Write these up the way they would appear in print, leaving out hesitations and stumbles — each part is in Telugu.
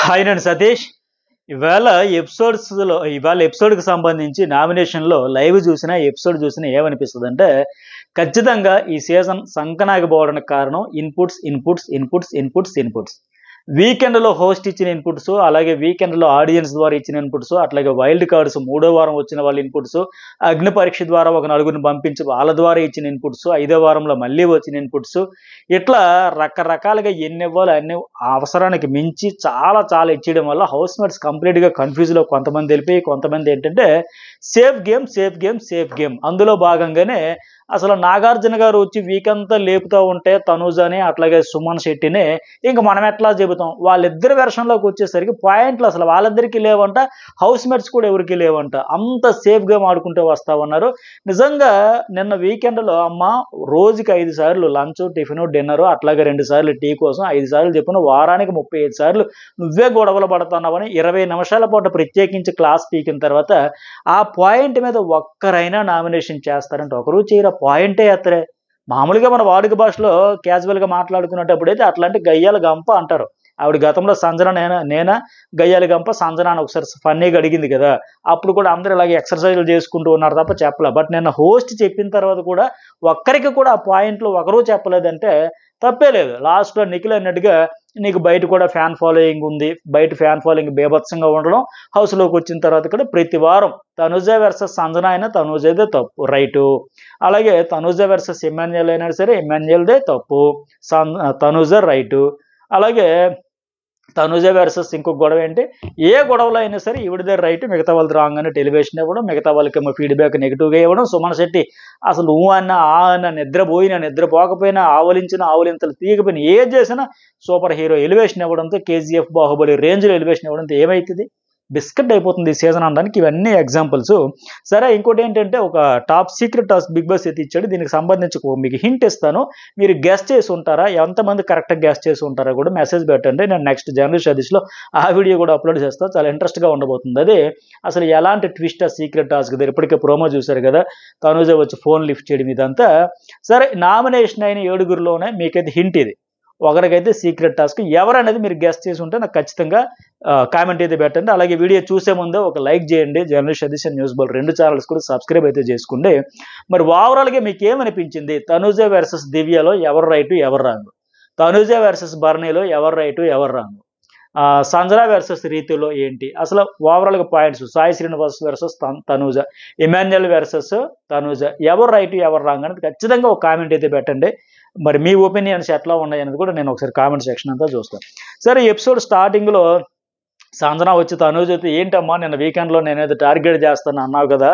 హాయ్ నేను సతీష్. ఇవాళ ఎపిసోడ్కి సంబంధించి నామినేషన్లో లైవ్ చూసిన ఎపిసోడ్ చూసిన ఏమనిపిస్తుంది అంటే ఖచ్చితంగా ఈ సీజన్ సంకనాకి పోవడానికి కారణం inputs inputs inputs inputs inputs. వీకెండ్లో హోస్ట్ ఇచ్చిన ఇన్పుట్స్, అలాగే వీకెండ్లో ఆడియన్స్ ద్వారా ఇచ్చిన ఇన్పుట్స్, అట్లాగే వైల్డ్ కార్డ్స్ మూడో వారం వచ్చిన వాళ్ళ ఇన్పుట్స్, అగ్ని పరీక్ష ద్వారా ఒక నలుగురిని పంపించి వాళ్ళ ద్వారా ఇచ్చిన ఇన్పుట్స్, ఐదో వారంలో మళ్ళీ వచ్చిన ఇన్పుట్స్, ఇట్లా రకరకాలుగా ఎన్ని ఇవ్వాలో అన్ని అవసరానికి మించి చాలా చాలా ఇచ్చేయడం వల్ల హౌస్ మేట్స్ కంప్లీట్గా కన్ఫ్యూజ్లో కొంతమంది వెళ్ళిపోయి కొంతమంది ఏంటంటే safe game safe game safe game. అందులో భాగంగానే అసలు నాగార్జున గారు వచ్చి వీక్ అంతా లేపుతూ ఉంటే తనూజని అట్లాగే సుమన్ శెట్టిని ఇంక మనం ఎట్లా చెబుతాం. వాళ్ళిద్దరి వెర్షన్లోకి వచ్చేసరికి పాయింట్లు అసలు వాళ్ళిద్దరికీ లేవంట, హౌస్ మేట్స్ కూడా ఎవరికి లేవంట. అంత సేఫ్గా ఆడుకుంటూ వస్తా ఉన్నారు. నిజంగా నిన్న వీకెండ్లో అమ్మ రోజుకి 5 సార్లు లంచ్ టిఫిన్ డిన్నర్ అట్లాగే 2 సార్లు టీ కోసం 5 సార్లు చెప్పిన వారానికి 35 సార్లు నువ్వే గొడవలు పడుతున్నావని 20 నిమిషాల పాటు ప్రత్యేకించి క్లాస్ పీకిన తర్వాత ఆ పాయింట్ మీద ఒక్కరైనా నామినేషన్ చేస్తారంటే ఒకరు చేయరా, పాయింటే ఎత్తరే. మామూలుగా మన వాడుక భాషలో క్యాజువల్గా మాట్లాడుకునేటప్పుడైతే అట్లాంటి గయ్యాల గంప అంటారు. ఆవిడ గతంలో సంజన నేనా గయ్యాల గంప సంజన అని ఒకసారి ఫన్నీగా అడిగింది కదా, అప్పుడు కూడా అందరూ ఇలాగే ఎక్సర్సైజులు చేసుకుంటూ ఉన్నారు తప్ప చెప్పలే. బట్ నిన్న హోస్ట్ చెప్పిన తర్వాత కూడా ఒక్కరికి కూడా ఆ పాయింట్లు ఒకరూ చెప్పలేదంటే తప్పే లేదు. లాస్ట్లో నిఖిల్ అన్నట్టుగా నీకు బయట కూడా ఫ్యాన్ ఫాలోయింగ్ ఉంది, బయట ఫ్యాన్ ఫాలోయింగ్ బేభత్సంగా ఉండడం, హౌస్లోకి వచ్చిన తర్వాత కూడా ప్రతి వారం తనుజ వర్సెస్ సంజన అయినా తనుజదే తప్పు రైటు, అలాగే తనుజ వర్సెస్ ఎమ్మాన్యుయల్ అయినా సరే ఎమ్మాన్యుయల్దే తప్పు, తనుజ రైటు, అలాగే తనుజ వర్సెస్ ఇంకొక గొడవ ఏంటి, ఏ గొడవలో అయినా సరే ఈవిడదే రైట్, మిగతా వాళ్ళది రాంగ్ అని టెలివిజన్ ఇవ్వడం, మిగతా వాళ్ళకేమో ఫీడ్బ్యాక్ నెగిటివ్గా ఇవ్వడం. సుమన్ శెట్టి అసలు అన్న ఆ అన్న నిద్రపోయినా నిద్రపోకపోయినా ఆవలించిన ఆవలింతలు తీయకపోయినా ఏది చేసినా సూపర్ హీరో ఎలివేషన్ ఇవ్వడంతో కేజీఎఫ్ బాహుబలి రేంజ్లో ఎలివేషన్ ఇవ్వడంతో ఏమవుతుంది, బిస్కెట్ అయిపోతుంది ఈ సీజన్ అనడానికి ఇవన్నీ ఎగ్జాంపుల్స్. సరే, ఇంకోటి ఏంటంటే ఒక top secret task Bigg Boss అయితే ఇచ్చాడు. దీనికి సంబంధించి మీకు హింట్ ఇస్తాను, మీరు గెస్ట్ చేసి ఉంటారా, ఎంతమంది కరెక్ట్గా గెస్ట్ చేసి ఉంటారా కూడా మెసేజ్ పెట్టండి. నేను నెక్స్ట్ జనరల్ సర్వీస్లో ఆ వీడియో కూడా అప్లోడ్ చేస్తాను, చాలా ఇంట్రెస్ట్గా ఉండబోతుంది. అదే అసలు ఎలాంటి ట్విస్ట్ ఆ సీక్రెట్ టాస్క్ దగ్గర ఇప్పటికే ప్రోమో చూశారు కదా, తనుజ వచ్చి ఫోన్ లిఫ్ట్ చేయడం ఇదంతా. సరే, నామినేషన్ అయిన 7గురిలోనే మీకైతే హింట్ ఇది, ఒకరికైతే సీక్రెట్ టాస్క్ ఎవరనేది మీరు గెస్ట్ చేసి ఉంటే నాకు ఖచ్చితంగా కామెంట్ అయితే పెట్టండి. అలాగే వీడియో చూసే ముందే ఒక లైక్ చేయండి. Journalist Satish and news ball 2 channels కూడా సబ్స్క్రైబ్ అయితే చేసుకోండి. మరి ఓవరాల్గా మీకు ఏమనిపించింది, తనుజ వర్సెస్ దివ్యలో ఎవరు రైటు ఎవరు రాంగు, తనుజ వర్సెస్ బర్నీలో ఎవరు రైటు ఎవరు రాంగు, సంజన వర్సెస్ రీతిలో ఏంటి అసలు ఓవరాల్గా points, Sai Srinivas versus Tanuja, Emmanuel versus Tanuja, ఎవరు రైటు ఎవరు రాంగ్ అనేది ఖచ్చితంగా ఒక కామెంట్ అయితే పెట్టండి. మరి మీ ఒపీనియన్స్ ఎట్లా ఉన్నాయి అనేది కూడా నేను ఒకసారి కామెంట్ సెక్షన్ అంతా చూస్తాను. సరే, ఎపిసోడ్ స్టార్టింగ్లో సంజన వచ్చి తనుజ అయితే ఏంటమ్మా నిన్న వీకెండ్లో నేనైతే టార్గెట్ చేస్తాను అన్నావు కదా,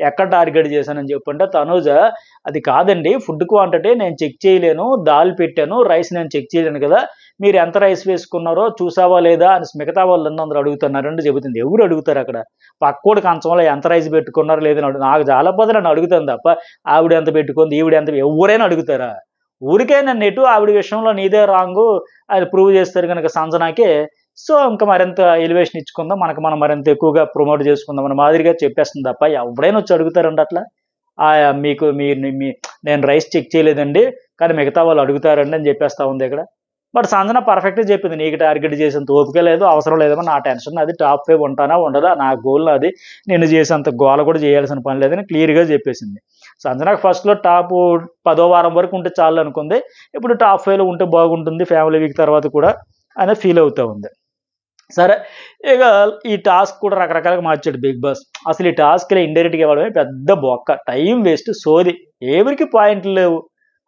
ఎక్కడ టార్గెట్ చేశానని చెప్పంటే తనుజ అది కాదండి, ఫుడ్ క్వాంటిటీ నేను చెక్ చేయలేను, దాల్ పెట్టాను, రైస్ నేను చెక్ చేయలేను కదా, మీరు ఎంత రైస్ వేసుకున్నారో చూసావా లేదా అని మిగతా వాళ్ళు అందరూ అడుగుతున్నారంటే చెబుతుంది. ఎవరు అడుగుతారు అక్కడ, పక్కోడి కంచంలో ఎంత రైస్ పెట్టుకున్నారో లేదని నాకు చాలా పది నన్ను అడుగుతాను తప్ప ఆవిడ ఎంత పెట్టుకుంది ఈవిడ ఎంత, ఎవరైనా అడుగుతారా, ఊరికే నన్ను ఎటు ఆవిడ విషయంలో నీదే రాంగు అది ప్రూవ్ చేస్తారు కనుక సంజనాకే, సో ఇంకా మరింత ఎలివేషన్ ఇచ్చుకుందాం, మనం మరింత ఎక్కువగా ప్రమోట్ చేసుకుందాం అన్న మాదిరిగా చెప్పేస్తుంది తప్ప ఎవడైనా వచ్చి అడుగుతారండి అట్లా. మీకు నేను రైస్ చెక్ చేయలేదండి కానీ మిగతా వాళ్ళు అడుగుతారండి అని చెప్పేస్తా ఉంది ఇక్కడ. బట్ సంజన పర్ఫెక్ట్గా చెప్పింది, నీకు టార్గెట్ చేసేంత ఓపిక లేదు, అవసరం లేదేమో, నా టెన్షన్ అది, టాప్ 5 ఉంటానా ఉండదా, నా గోల్ అది, నేను చేసేంత గోల కూడా చేయాల్సిన పని లేదని క్లియర్గా చెప్పేసింది. సంజనకు ఫస్ట్లో టాప్ 10వ వారం వరకు ఉంటే చాలు అనుకుంది, ఇప్పుడు టాప్ 5లో ఉంటే బాగుంటుంది ఫ్యామిలీ వీక్ తర్వాత కూడా అనేది ఫీల్ అవుతూ ఉంది. సరే, ఇక ఈ టాస్క్ కూడా రకరకాలుగా మార్చాడు బిగ్ బాస్. అసలు ఈ టాస్క్లో ఇండైరెక్ట్గా ఇవ్వడమే పెద్ద బొక్క, టైం వేస్ట్, సోది, ఎవరికి పాయింట్లు లేవు,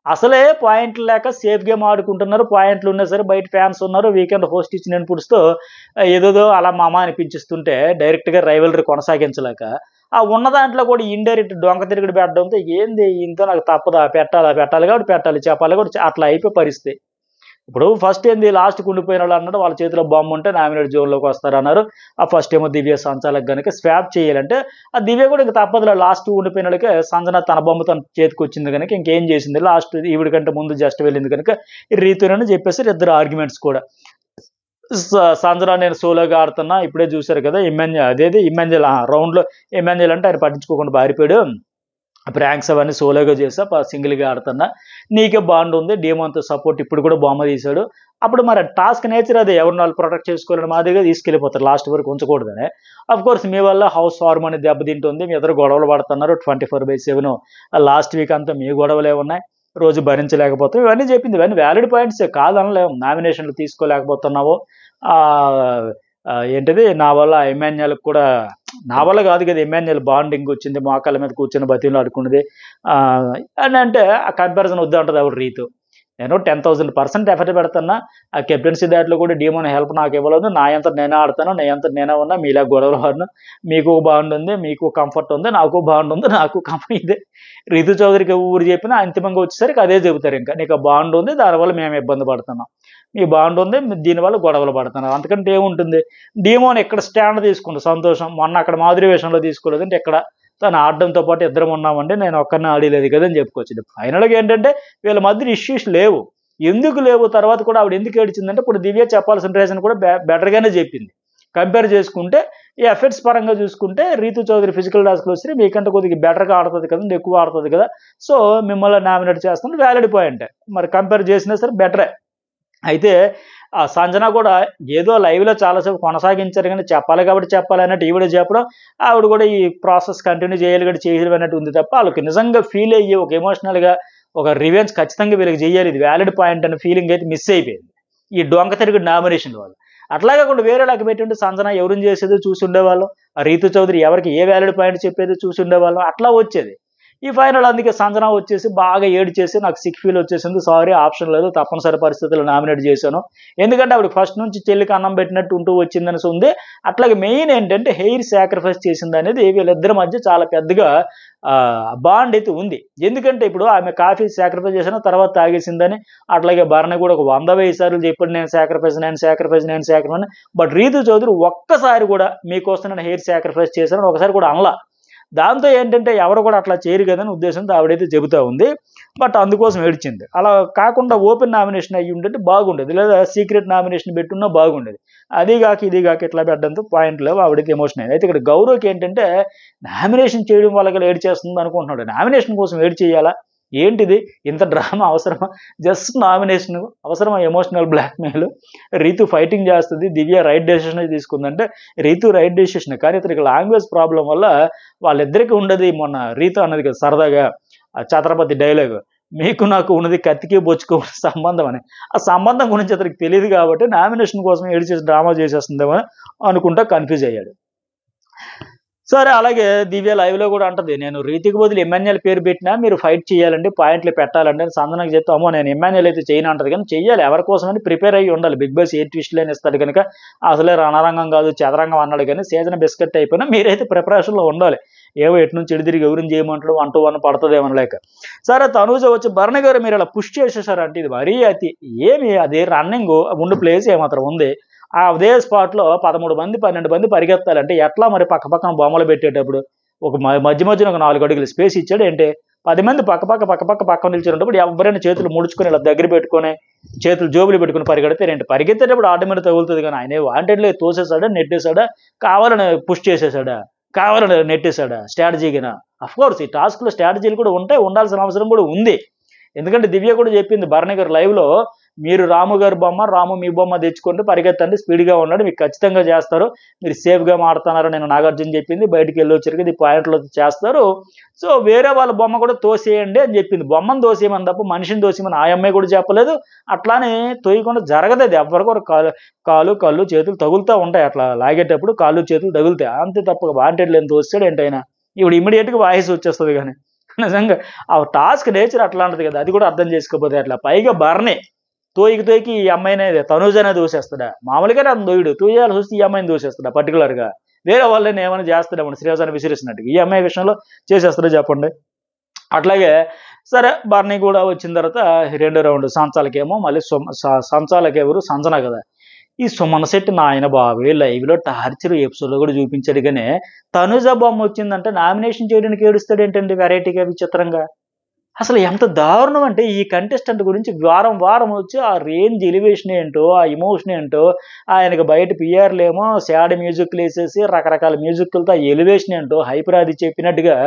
అసలే పాయింట్లు లేక సేఫ్ గేమ్ ఆడుకుంటున్నారు. పాయింట్లు ఉన్నా సరే బయట ఫ్యాన్స్ ఉన్నారు, వీకెండ్ హోస్ట్ ఇచ్చిన ఇన్పుట్స్తో ఏదేదో అలా మామ అనిపించిస్తుంటే డైరెక్ట్గా రైవలరీ కొనసాగించలేక ఆ ఉన్న దాంట్లో కూడా ఇండైరెక్ట్ డొంక తిరుగుడు పెట్టడంతో ఏంది ఇంత నాకు తప్పదా, పెట్టాలి కాబట్టి పెట్టాలి, చెప్పాలి కూడా అట్లా అయిపోయి పరిస్థితి. ఇప్పుడు ఫస్ట్ ఏంది లాస్ట్కి ఉండిపోయిన వాళ్ళు అన్నాడు, వాళ్ళ చేతిలో బొమ్మ ఉంటే నామినేట్ జోన్లోకి వస్తారన్నారు. ఆ ఫస్ట్ ఏమో దివ్య సంచాలకు కనుక స్వాప్ చేయాలంటే ఆ దివ్య కూడా ఇంక తప్పదులో లాస్ట్ ఉండిపోయిన వాళ్ళకి సంజన తన బొమ్మ తన చేతికి వచ్చింది కనుక ఇంకేం చేసింది, లాస్ట్ ఈవిడ కంటే ముందు జస్ట్ వెళ్ళింది కనుక రీతునని చెప్పేసి ఇద్దరు ఆర్గ్యుమెంట్స్ కూడా. సంజన నేను సోలోగా ఆడుతున్నా, ఇప్పుడే చూశారు కదా ఇమ్మాన్యుయల్ రౌండ్లో ఇమ్మాన్యుయల్ అంటే ఆయన పట్టించుకోకుండా పారిపోయాడు, ప్రాంక్స్ అవన్నీ సోలోగా చేసా, సింగిల్గా ఆడుతున్నా, నీకే బాండ్ ఉంది, డీమోన్తో సపోర్ట్ ఇప్పుడు కూడా బొమ్మ తీశాడు. అప్పుడు మరి టాస్క్ నేచర్ అదే, ఎవరిని వాళ్ళు ప్రొటెక్ట్ చేసుకోవాలని మాదిరిగా తీసుకెళ్ళిపోతారు, లాస్ట్ వరకు ఉంచకూడదని. అఫ్ కోర్స్ మీ వల్ల హౌస్ వార్మ్ అనేది దెబ్బతింటుంది, మీ ఇద్దరు గొడవలు పడుతున్నారు 24/7. లాస్ట్ వీక్ అంతా మీ గొడవలే ఉన్నాయి, రోజు భరించలేకపోతాం, ఇవన్నీ చెప్పింది. ఇవన్నీ వ్యాలిడ్ పాయింట్సే, కాదనలేము. నామినేషన్లు తీసుకోలేకపోతున్నావు, ఏంటిది నా వల్ల ఎమాన్యుయల్కి కూడా, నా వల్ల కాదు కదా, ఎమాన్యుయల్ బాండింగ్ వచ్చింది, మోకాళ్ళ మీద కూర్చొని బతిలో ఆడుకున్నది అని అంటే ఆ కంపారిజన్ వద్దు అంటది ఆవిడ రీతు. నేను 10,000% ఎఫర్ట్ పెడుతున్నా, ఆ కెప్టెన్సీ దాంట్లో కూడా డీమోన్ హెల్ప్ నాకు ఇవ్వలేదు, నా అంతా నేనే ఆడతాను, నా అంతా నేనే ఉన్నా, మీలా గొడవలు ఆడను, మీకు బాండ్ ఉంది, మీకు కంఫర్ట్ ఉంది, నాకు బాండ్ ఉంది, నాకు కంఫర్ట్. ఇదే రితు చౌదరికి ఊరు చెప్పినా అంతిమంగా వచ్చేసరికి అదే చెబుతారు, ఇంకా నీకు బాండ్ ఉంది, దానివల్ల మేము ఇబ్బంది పడుతున్నాం, మీ బాండ్ ఉంది, దీనివల్ల గొడవలు పడుతున్నారు, అంతకంటే ఏముంటుంది. డీమోన్ ఎక్కడ స్టాండ్ తీసుకుంది, సంతోషం. మొన్న అక్కడ మాధురి విషయంలో తీసుకోలేదు అంటే ఇక్కడ తను ఆడడంతో పాటు ఇద్దరం ఉన్నామంటే నేను ఒక్కరిని ఆడలేదు కదా అని చెప్పుకోవచ్చు. ఫైనల్గా ఏంటంటే వీళ్ళ మధ్య ఇష్యూస్ లేవు. ఎందుకు లేవు తర్వాత కూడా ఆవిడ ఎందుకు ఏడిచిందంటే, ఇప్పుడు దివ్య చెప్పాల్సిన రీజన్ కూడా బెటర్గానే చెప్పింది. కంపేర్ చేసుకుంటే ఈ ఎఫెక్ట్స్ పరంగా చూసుకుంటే రీతు చౌదరి ఫిజికల్ టాస్క్లు వస్తే మీకంటే కొద్దిగా బెటర్గా ఆడుతుంది కదా, ఎక్కువ ఆడుతుంది కదా, సో మిమ్మల్ని నామినేట్ చేస్తుంది, వ్యాలిడ్ పాయింట్. మరి కంపేర్ చేసినా సరే బెటరే. అయితే ఆ సంజన కూడా ఏదో లైవ్లో చాలాసేపు కొనసాగించారు, కానీ చెప్పాలి కాబట్టి చెప్పాలి అన్నట్టు ఈవిడ చెప్పడం, ఆవిడ కూడా ఈ ప్రాసెస్ కంటిన్యూ చేయాలి కూడా చేయాలి అన్నట్టు ఉంది తప్ప, వాళ్ళకి నిజంగా ఫీల్ అయ్యి ఒక ఎమోషనల్గా ఒక రివెంజ్ ఖచ్చితంగా వీళ్ళకి చేయాలి, ఇది వ్యాలిడ్ పాయింట్ అనే ఫీలింగ్ అయితే మిస్ అయిపోయింది ఈ డొంక తిరిగి నామినేషన్ వాళ్ళు. అట్లా కాకుండా వేరేలాగా పెట్టుంటే సంజన ఎవరిని చేసేదో చూసి ఉండేవాళ్ళం, ఆ రీతు చౌదరి ఎవరికి ఏ వ్యాలిడ్ పాయింట్ చెప్పేదో చూసి ఉండేవాళ్ళం, అట్లా వచ్చేది. ఈ ఫైనల్ అందుకే సంజన వచ్చేసి బాగా ఏడ్చేసి నాకు సిక్ ఫీల్ వచ్చేసింది, సారీ ఆప్షన్ లేదు, తప్పనిసరి పరిస్థితుల్లో నామినేట్ చేశాను, ఎందుకంటే ఆవిడ ఫస్ట్ నుంచి చెల్లికి అన్నం పెట్టినట్టు ఉంటూ వచ్చిందని ఉంది. అట్లాగే మెయిన్ ఏంటంటే హెయిర్ సాక్రిఫైస్ చేసింది అనేది వీళ్ళిద్దరి మధ్య చాలా పెద్దగా బాండ్ అయితే ఉంది. ఎందుకంటే ఇప్పుడు ఆమె కాఫీ సాక్రిఫైస్ చేసిన తర్వాత తాగేసిందని, అట్లాగే భరణి కూడా ఒక 100,000 సార్లు చెప్పాడు నేను సాక్రిఫైస్ నేను సాక్రిఫైస్ నేను సాక్రిఫైస్. బట్ రీతు చౌదరి ఒక్కసారి కూడా మీకోసం నేను హెయిర్ సాక్రిఫైస్ చేశానని ఒకసారి కూడా అనలా. దాంతో ఏంటంటే ఎవరు కూడా అట్లా చేయరు కదని ఉద్దేశంతో ఆవిడైతే చెబుతూ ఉంది. బట్ అందుకోసం ఏడ్చింది. అలా కాకుండా ఓపెన్ నామినేషన్ అయ్యి ఉంటే బాగుండేది, లేదా సీక్రెట్ నామినేషన్ పెట్టున్నా బాగుండేది. అదిగాక ఇదిగాక ఇట్లా పెట్టడంతో పాయింట్ లేవు, ఆవిడైతే ఎమోషన్ అయింది. అయితే ఇక్కడ గౌరవ్కి ఏంటంటే నామినేషన్ చేయడం వల్ల ఏడ్ చేస్తుంది అనుకుంటున్నాడు, నామినేషన్ కోసం ఏడ్ చేయాలా ఏంటిది, ఇంత డ్రామా అవసరమా, జస్ట్ నామినేషన్ అవసరమా, ఎమోషనల్ బ్లాక్మెయిల్. రీతు ఫైటింగ్ చేస్తుంది, దివ్య రైట్ డెసిషన్ తీసుకుందంటే రీతు రైట్ డెసిషన్, కానీ ఇతనికి లాంగ్వేజ్ ప్రాబ్లం వల్ల వాళ్ళిద్దరికీ ఉండదు. మొన్న రీతు అన్నది కదా సరదాగా ఛత్రపతి డైలాగ్, మీకు నాకు ఉన్నది కత్తికి బొచ్చుకో సంబంధం అని, ఆ సంబంధం గురించి అతనికి తెలియదు కాబట్టి నామినేషన్ కోసం ఏడు చేసి డ్రామా చేసేస్తుందేమో అనుకుంటా కన్ఫ్యూజ్ అయ్యాడు. సరే, అలాగే దివ్య లైవ్లో కూడా అంటది, నేను రీతికి బదులు ఎమ్మెన్యేల్ పేరు పెట్టినా మీరు ఫైట్ చేయాలండి, పాయింట్లు పెట్టాలండి అని సంజనకు చెప్తే, అమ్మో నేను ఎమ్మెన్యేల్ అయితే చేయను అంటది, కానీ చెయ్యాలి, ఎవరి కోసమని ప్రిపేర్ అయ్యి ఉండాలి. బిగ్ బాస్ ఏ ట్విస్ట్లైనా ఇస్తాడు కనుక, అసలే రణరంగం కాదు చదరంగం అన్నాడు కానీ సీజన్ బిస్కెట్ అయిపోయినా మీరైతే ప్రిపరేషన్లో ఉండాలి. ఏవో ఎటు నుంచి ఎడు తిరిగి ఎవరిని చేయమంటాడు 1-2-1 పడుతుందేమనలేక. సరే, తనూజ వచ్చి భరణి గారు మీరు ఇలా పుష్ చేసేసారంటే ఇది మరీ అతి, ఏమి అది రన్నింగ్ ఉండి ప్లేస్ ఏమాత్రం ఉంది, అదే స్పాట్లో 13 మంది 12 మంది పరిగెత్తాలంటే ఎట్లా మరి, పక్క పక్కన బొమ్మలు పెట్టేటప్పుడు ఒక మధ్యలో ఒక 4 అడుగులు స్పేస్ ఇచ్చాడు ఏంటి, 10 మంది పక్క నిల్చున్నప్పుడు ఎవరైనా చేతులు ముడుచుకొని ఇలా దగ్గర పెట్టుకొని చేతులు జోబులు పెట్టుకుని పరిగెడితే ఏంటి, పరిగెత్తేటప్పుడు ఆటోమేటిక్ తగులుతుంది, కానీ ఆయన వాంటెడ్లే తోసేసాడా, నెట్టేశాడా, కావాలని పుష్ చేసేసాడా, కావాలని నెట్టేశాడా, స్ట్రాటజీగా. అఫ్కోర్స్ ఈ టాస్క్లో స్ట్రాటజీలు కూడా ఉంటాయి, ఉండాల్సిన అవసరం కూడా ఉంది. ఎందుకంటే దివ్య కూడా చెప్పింది భరణి గారు లైవ్లో, మీరు రాము గారి బొమ్మ, రాము మీ బొమ్మ తెచ్చుకుంటే పరిగెత్తండి, స్పీడ్గా ఉన్నాడు, మీకు ఖచ్చితంగా చేస్తారు, మీరు సేఫ్గా మాడుతున్నారని నేను నాగార్జున చెప్పింది, బయటికి వెళ్ళి వచ్చరికి ఇది పాయింట్లో చేస్తారు, సో వేరే వాళ్ళ బొమ్మ కూడా తోసేయండి అని చెప్పింది. బొమ్మను తోసేయమని తప్ప మనిషిని తోసేయమని ఆ అమ్మాయి కూడా చెప్పలేదు. అట్లానే తోయకుండా జరగదు, అది ఎవరికొక కాళ్ళు చేతులు తగులుతూ ఉంటాయి, అట్లా లాగేటప్పుడు కాళ్ళు చేతులు తగులుతాయి, అంతే తప్ప వాంటెడ్ లేని తోస్తాడు ఏంటైనా, ఇప్పుడు ఇమ్మీడియట్గా వాయిస్ వచ్చేస్తుంది. కానీ నిజంగా ఆ టాస్క్ నేచర్ అట్లాంటిది కదా, అది కూడా అర్థం చేసుకోకపోతే అట్లా. పైగా భరణి తోయికి ఈ అమ్మాయినే తనూజనే దోసేస్తాడా, మామూలుగా నన్ను దోయుడు తోయాల్సి వస్తే ఈ అమ్మాయిని దోసేస్తాడా, పర్టికులర్గా వేరే వాళ్ళని ఏమైనా చేస్తాడేమో శ్రీవాసాన్ని విసిరేసినట్టుగా, ఈ అమ్మాయి విషయంలో చేసేస్తాడో చెప్పండి. అట్లాగే సరే, భరణి కూడా వచ్చిన తర్వాత 2వ రౌండ్ సంచాలకేమో మళ్ళీ సంచాలకి ఎవరు సంజన కదా, ఈ సుమన్ శెట్టి నాయన బాబే లైవ్లో టార్చర్ ఎపిసోడ్లో కూడా చూపించాడు, కానీ తనుజ బొమ్మ వచ్చిందంటే నామినేషన్ చేయడానికి ఏడుస్తాడు ఏంటండి, వెరైటీగా విచిత్రంగా. అసలు ఎంత దారుణం అంటే ఈ కంటెస్టెంట్ గురించి వారం వచ్చి ఆ రేంజ్ ఎలివేషన్ ఏంటో, ఆ ఎమోషన్ ఏంటో, ఆయనకు బయట పిఆర్లేమో సాడ్ మ్యూజిక్లు వేసేసి రకరకాల మ్యూజిక్లతో ఆ ఎలివేషన్ ఏంటో హైపర్ అది చెప్పినట్టుగా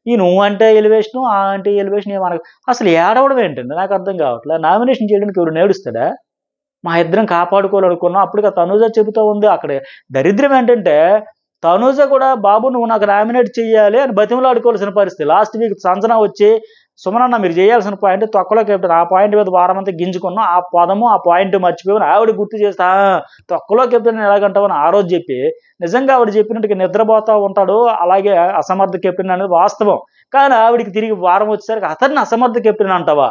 ఈ నువ్వు అంటే ఎలివేషను, ఆ అంటే ఎలివేషన్ మనకు అసలు ఏడవడం ఏంటండి నాకు అర్థం కావట్లేదు. నామినేషన్ చేయడానికి ఎవడు నేడుస్తాడా? మా ఇద్దరం కాపాడుకోవాలనుకున్నాం. అప్పటికి తనూజ చెబుతూ ఉంది. అక్కడ దరిద్రం ఏంటంటే, తనూజ కూడా బాబు నువ్వు నాకు నామినేట్ చెయ్యాలి అని బతిమలాడుకోవాల్సిన పరిస్థితి. లాస్ట్ వీక్ సంజన వచ్చి సుమనన్న మీరు చేయాల్సిన పాయింట్ తొక్కలో కెప్టెన్ ఆ పాయింట్ మీద వారమంతా గింజుకున్నాం. ఆ పదము ఆ పాయింట్ మర్చిపోయి ఆవిడ గుర్తు చేస్తా తొక్కలో కెప్టెన్ ఎలాగంటావని ఆ రోజు చెప్పి నిజంగా ఆవిడ చెప్పినట్టుగా నిద్రపోతా ఉంటాడు. అలాగే అసమర్థ కెప్టెన్ అనేది వాస్తవం. కానీ ఆవిడికి తిరిగి వారం వచ్చేసరికి అతన్ని అసమర్థ కెప్టెన్ అంటావా?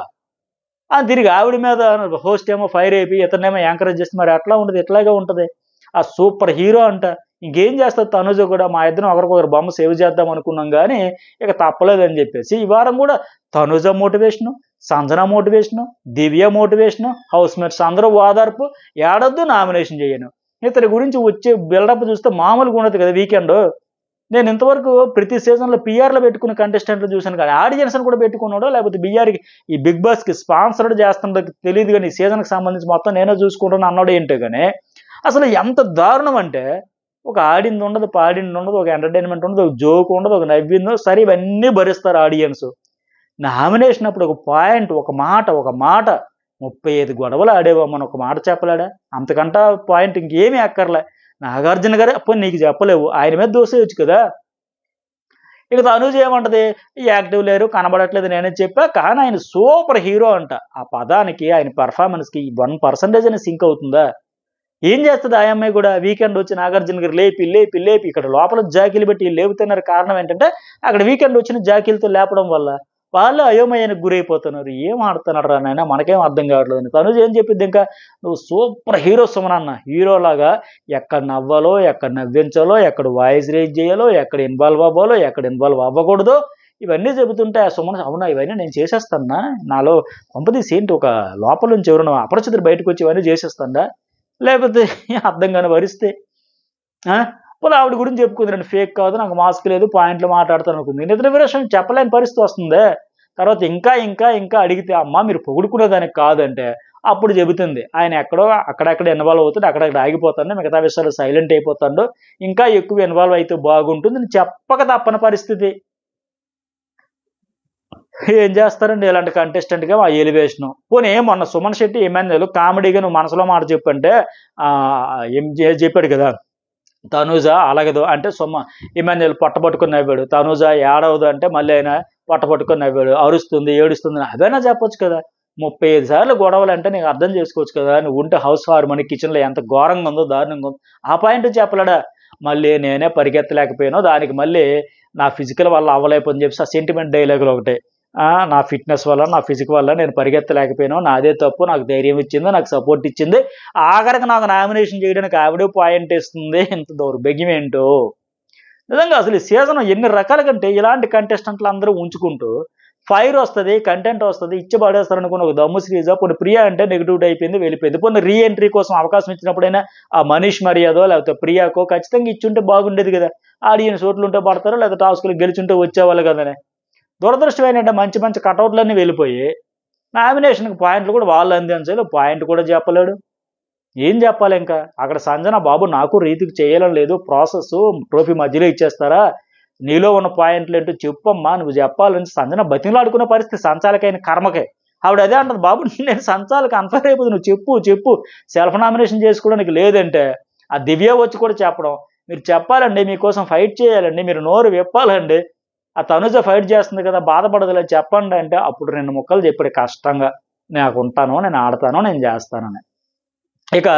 తిరిగి ఆవిడ మీద హోస్ట్ ఏమో ఫైర్ అయిపోయి ఇతన్నేమో ఎంకరేజ్ చేస్తే మరి అట్లా ఉండదు ఎట్లాగే ఉంటది. ఆ సూపర్ హీరో అంట. ఇంకేం చేస్తుంది తనుజ కూడా మా ఇద్దరం ఒకరికొకరు బొమ్మ సేవ్ చేద్దాం అనుకున్నాం కానీ ఇక తప్పలేదని చెప్పేసి ఈ వారం కూడా తనుజ మోటివేషను, సంజన మోటివేషను, దివ్య మోటివేషను, హౌస్ మేట్స్ అందరూ ఓదార్పు, ఏడొద్దు నామినేషన్ చేయను. ఇతని గురించి వచ్చే బిల్డప్ చూస్తే మామూలుగా ఉండదు కదా వీకెండ్. నేను ఇంతవరకు ప్రతి సీజన్లో పిఆర్లో పెట్టుకున్న కంటెస్టెంట్లు చూశాను కానీ ఆడియన్స్ని కూడా పెట్టుకున్నాడో లేకపోతే బిఆర్కి ఈ బిగ్ బాస్కి స్పాన్సర్డ్ చేస్తుండో తెలియదు కానీ ఈ సీజన్కి సంబంధించి మొత్తం నేనే చూసుకుంటాను అన్నాడు ఏంటో కానీ అసలు ఎంత దారుణం అంటే ఒక ఆడింది ఉండదు, పాడింది ఉండదు, ఒక ఎంటర్టైన్మెంట్ ఉండదు, ఒక జోక్ ఉండదు, ఒక నవ్విందో సరే ఇవన్నీ భరిస్తారు ఆడియన్స్. నామినేషన్ అప్పుడు ఒక పాయింట్ ఒక మాట 35 గొడవలు ఆడేవామని ఒక మాట చెప్పలేడా? అంతకంటా పాయింట్ ఇంకేమీ అక్కర్లే. నాగార్జున గారు అప్పుడు నీకు చెప్పలేవు, ఆయన మీద దోసేయచ్చు కదా. ఇక తనూజ ఏమంటది యాక్టివ్ లేరు కనబడట్లేదు నేనే చెప్పా కానీ ఆయన సూపర్ హీరో అంట. ఆ పదానికి ఆయన పెర్ఫార్మెన్స్కి 1% అని సింక్ అవుతుందా? ఏం చేస్తుంది ఆ అమ్మాయి కూడా వీకెండ్ వచ్చి నాగార్జున గారు లేపి ఇక్కడ లోపల జాకీలు పెట్టి లేపుతున్నారు. కారణం ఏంటంటే అక్కడ వీకెండ్ వచ్చిన జాకీలతో లేపడం వల్ల వాళ్ళు అయోమయానికి గురైపోతున్నారు. ఏం ఆడుతున్నారు రా నాయన మనకేం అర్థం కావట్లేదు. తనుజ ఏం చెప్పింది ఇంకా నువ్వు సూపర్ హీరో సుమనన్న, హీరోలాగా ఎక్కడ నవ్వాలో ఎక్కడ నవ్వించాలో ఎక్కడ వాయిస్ రేజ్ చేయాలో ఎక్కడ ఇన్వాల్వ్ అవ్వాలో ఎక్కడ ఇన్వాల్వ్ అవ్వకూడదో ఇవన్నీ చెబుతుంటే ఆ సుమన అవునా ఇవన్నీ నేను చేసేస్తానా, నాలో కొంపదీసి ఏంటి ఒక లోపల నుంచి ఎవరైనా అపరిచితులు బయటకు వచ్చి ఇవన్నీ చేసేస్తాడా లేకపోతే అర్థం కాని వరిస్తే పోనీ ఆవిడ గురించి చెప్పుకుంది ఫేక్ కాదు నాకు మాస్క్ లేదు పాయింట్లు మాట్లాడతాను అనుకుంది. నిద్ర విషయం చెప్పలేని పరిస్థితి వస్తుంది. తర్వాత ఇంకా అడిగితే అమ్మ మీరు పొగుడుకునేదానికి కాదంటే అప్పుడు చెబుతుంది ఆయన ఎక్కడో అక్కడెక్కడ ఇన్వాల్వ్ అవుతుంది అక్కడక్కడ ఆగిపోతాడు మిగతా విషయాలు సైలెంట్ అయిపోతాడు ఇంకా ఎక్కువ ఇన్వాల్వ్ అయితే బాగుంటుంది చెప్పక తప్పని పరిస్థితి. ఏం చేస్తారండి ఇలాంటి కంటెస్టెంట్గా ఆ ఎలివేషను. పోనీ మొన్న సుమన్ శెట్టి ఎమ్మెల్యేలు కామెడీగా నువ్వు మనసులో మాట చెప్పంటే ఏం చెప్పాడు కదా తనూజ అలాగదు అంటే ఇమాన్యుయల్ పట్టపట్టుకుని నవ్వాడు, తనూజ ఏడవదు అంటే మళ్ళీ ఆయన పట్టపట్టుకుని నవ్వాడు, అరుస్తుంది ఏడుస్తుంది అదైనా చెప్పొచ్చు కదా. 35 సార్లు గొడవలు అంటే నీకు అర్థం చేసుకోవచ్చు కదా. నువ్వు ఉంటే హౌస్ హార్మోని కిచెన్లో ఎంత ఘోరంగా ఉందో దారుణంగా ఉందో ఆ పాయింట్ చెప్పలేడా. మళ్ళీ నేనే పరిగెత్తలేకపోయాను దానికి మళ్ళీ నా ఫిజికల్ వల్ల అవ్వలేకపోని చెప్పి ఆ సెంటిమెంట్ డైలాగులు ఒకటే నా ఫిట్నెస్ వల్ల నా ఫిజిక్ వల్ల నేను పరిగెత్తలేకపోయాను నాదే తప్పు నాకు ధైర్యం ఇచ్చింది నాకు సపోర్ట్ ఇచ్చింది ఆఖరికి నాకు నామినేషన్ చేయడానికి ఆవిడే పాయింట్ ఇస్తుంది. ఇంత దౌర్భాగ్యం ఏంటో నిజంగా. అసలు ఈ సీజన్ ఎన్ని రకాల కంటే ఇలాంటి కంటెస్టెంట్లు అందరూ ఉంచుకుంటూ ఫైర్ వస్తుంది కంటెంట్ వస్తుంది ఇచ్చి పడేస్తారు అనుకున్న ఒక దమ్ము సిరీజా కొన్ని ప్రియా అంటే నెగిటివ్ అయిపోయింది వెళ్ళిపోయింది. కొన్ని రీ ఎంట్రీ కోసం అవకాశం ఇచ్చినప్పుడైనా ఆ మనీష్ మర్యాదో లేకపోతే ప్రియాకో ఖచ్చితంగా ఇచ్చుంటే బాగుండేది కదా. ఆడియన్స్ ఓట్లు ఉంటే పడతారో లేకపోతే టాస్కులు గెలిచుంటే వచ్చేవాళ్ళు కదనే. దురదృష్టం ఏంటంటే మంచి మంచి కటౌట్లన్నీ వెళ్ళిపోయి నామినేషన్కి పాయింట్లు కూడా వాళ్ళు అందించాలి పాయింట్ కూడా చెప్పలేడు. ఏం చెప్పాలి ఇంకా అక్కడ సంజన బాబు నాకు రీతికి చేయాలని లేదు ప్రాసెస్ ట్రోఫీ మధ్యలో ఇచ్చేస్తారా నీలో ఉన్న పాయింట్లు ఏంటో చెప్పమ్మా నువ్వు చెప్పాలని సంజన బతిమలాడుకునే పరిస్థితి సంచాలకైన కర్మకే. ఆవిడ అదే అంటది బాబు నేను సంచాలకు అన్ఫైర్ అయిపోతుంది నువ్వు చెప్పు సెల్ఫ్ నామినేషన్ చేసుకోవడానికి లేదంటే ఆ దివ్య వచ్చి కూడా చెప్పడం మీరు చెప్పాలండి మీకోసం ఫైట్ చేయాలండి మీరు నోరు విప్పాలండి ఆ తనుజ ఫైట్ చేస్తుంది కదా బాధపడదులే చెప్పండి అంటే అప్పుడు 2 ముక్కలు చెప్పాడు కష్టంగా నాకు ఉంటాను నేను ఆడతాను నేను చేస్తానని. ఇక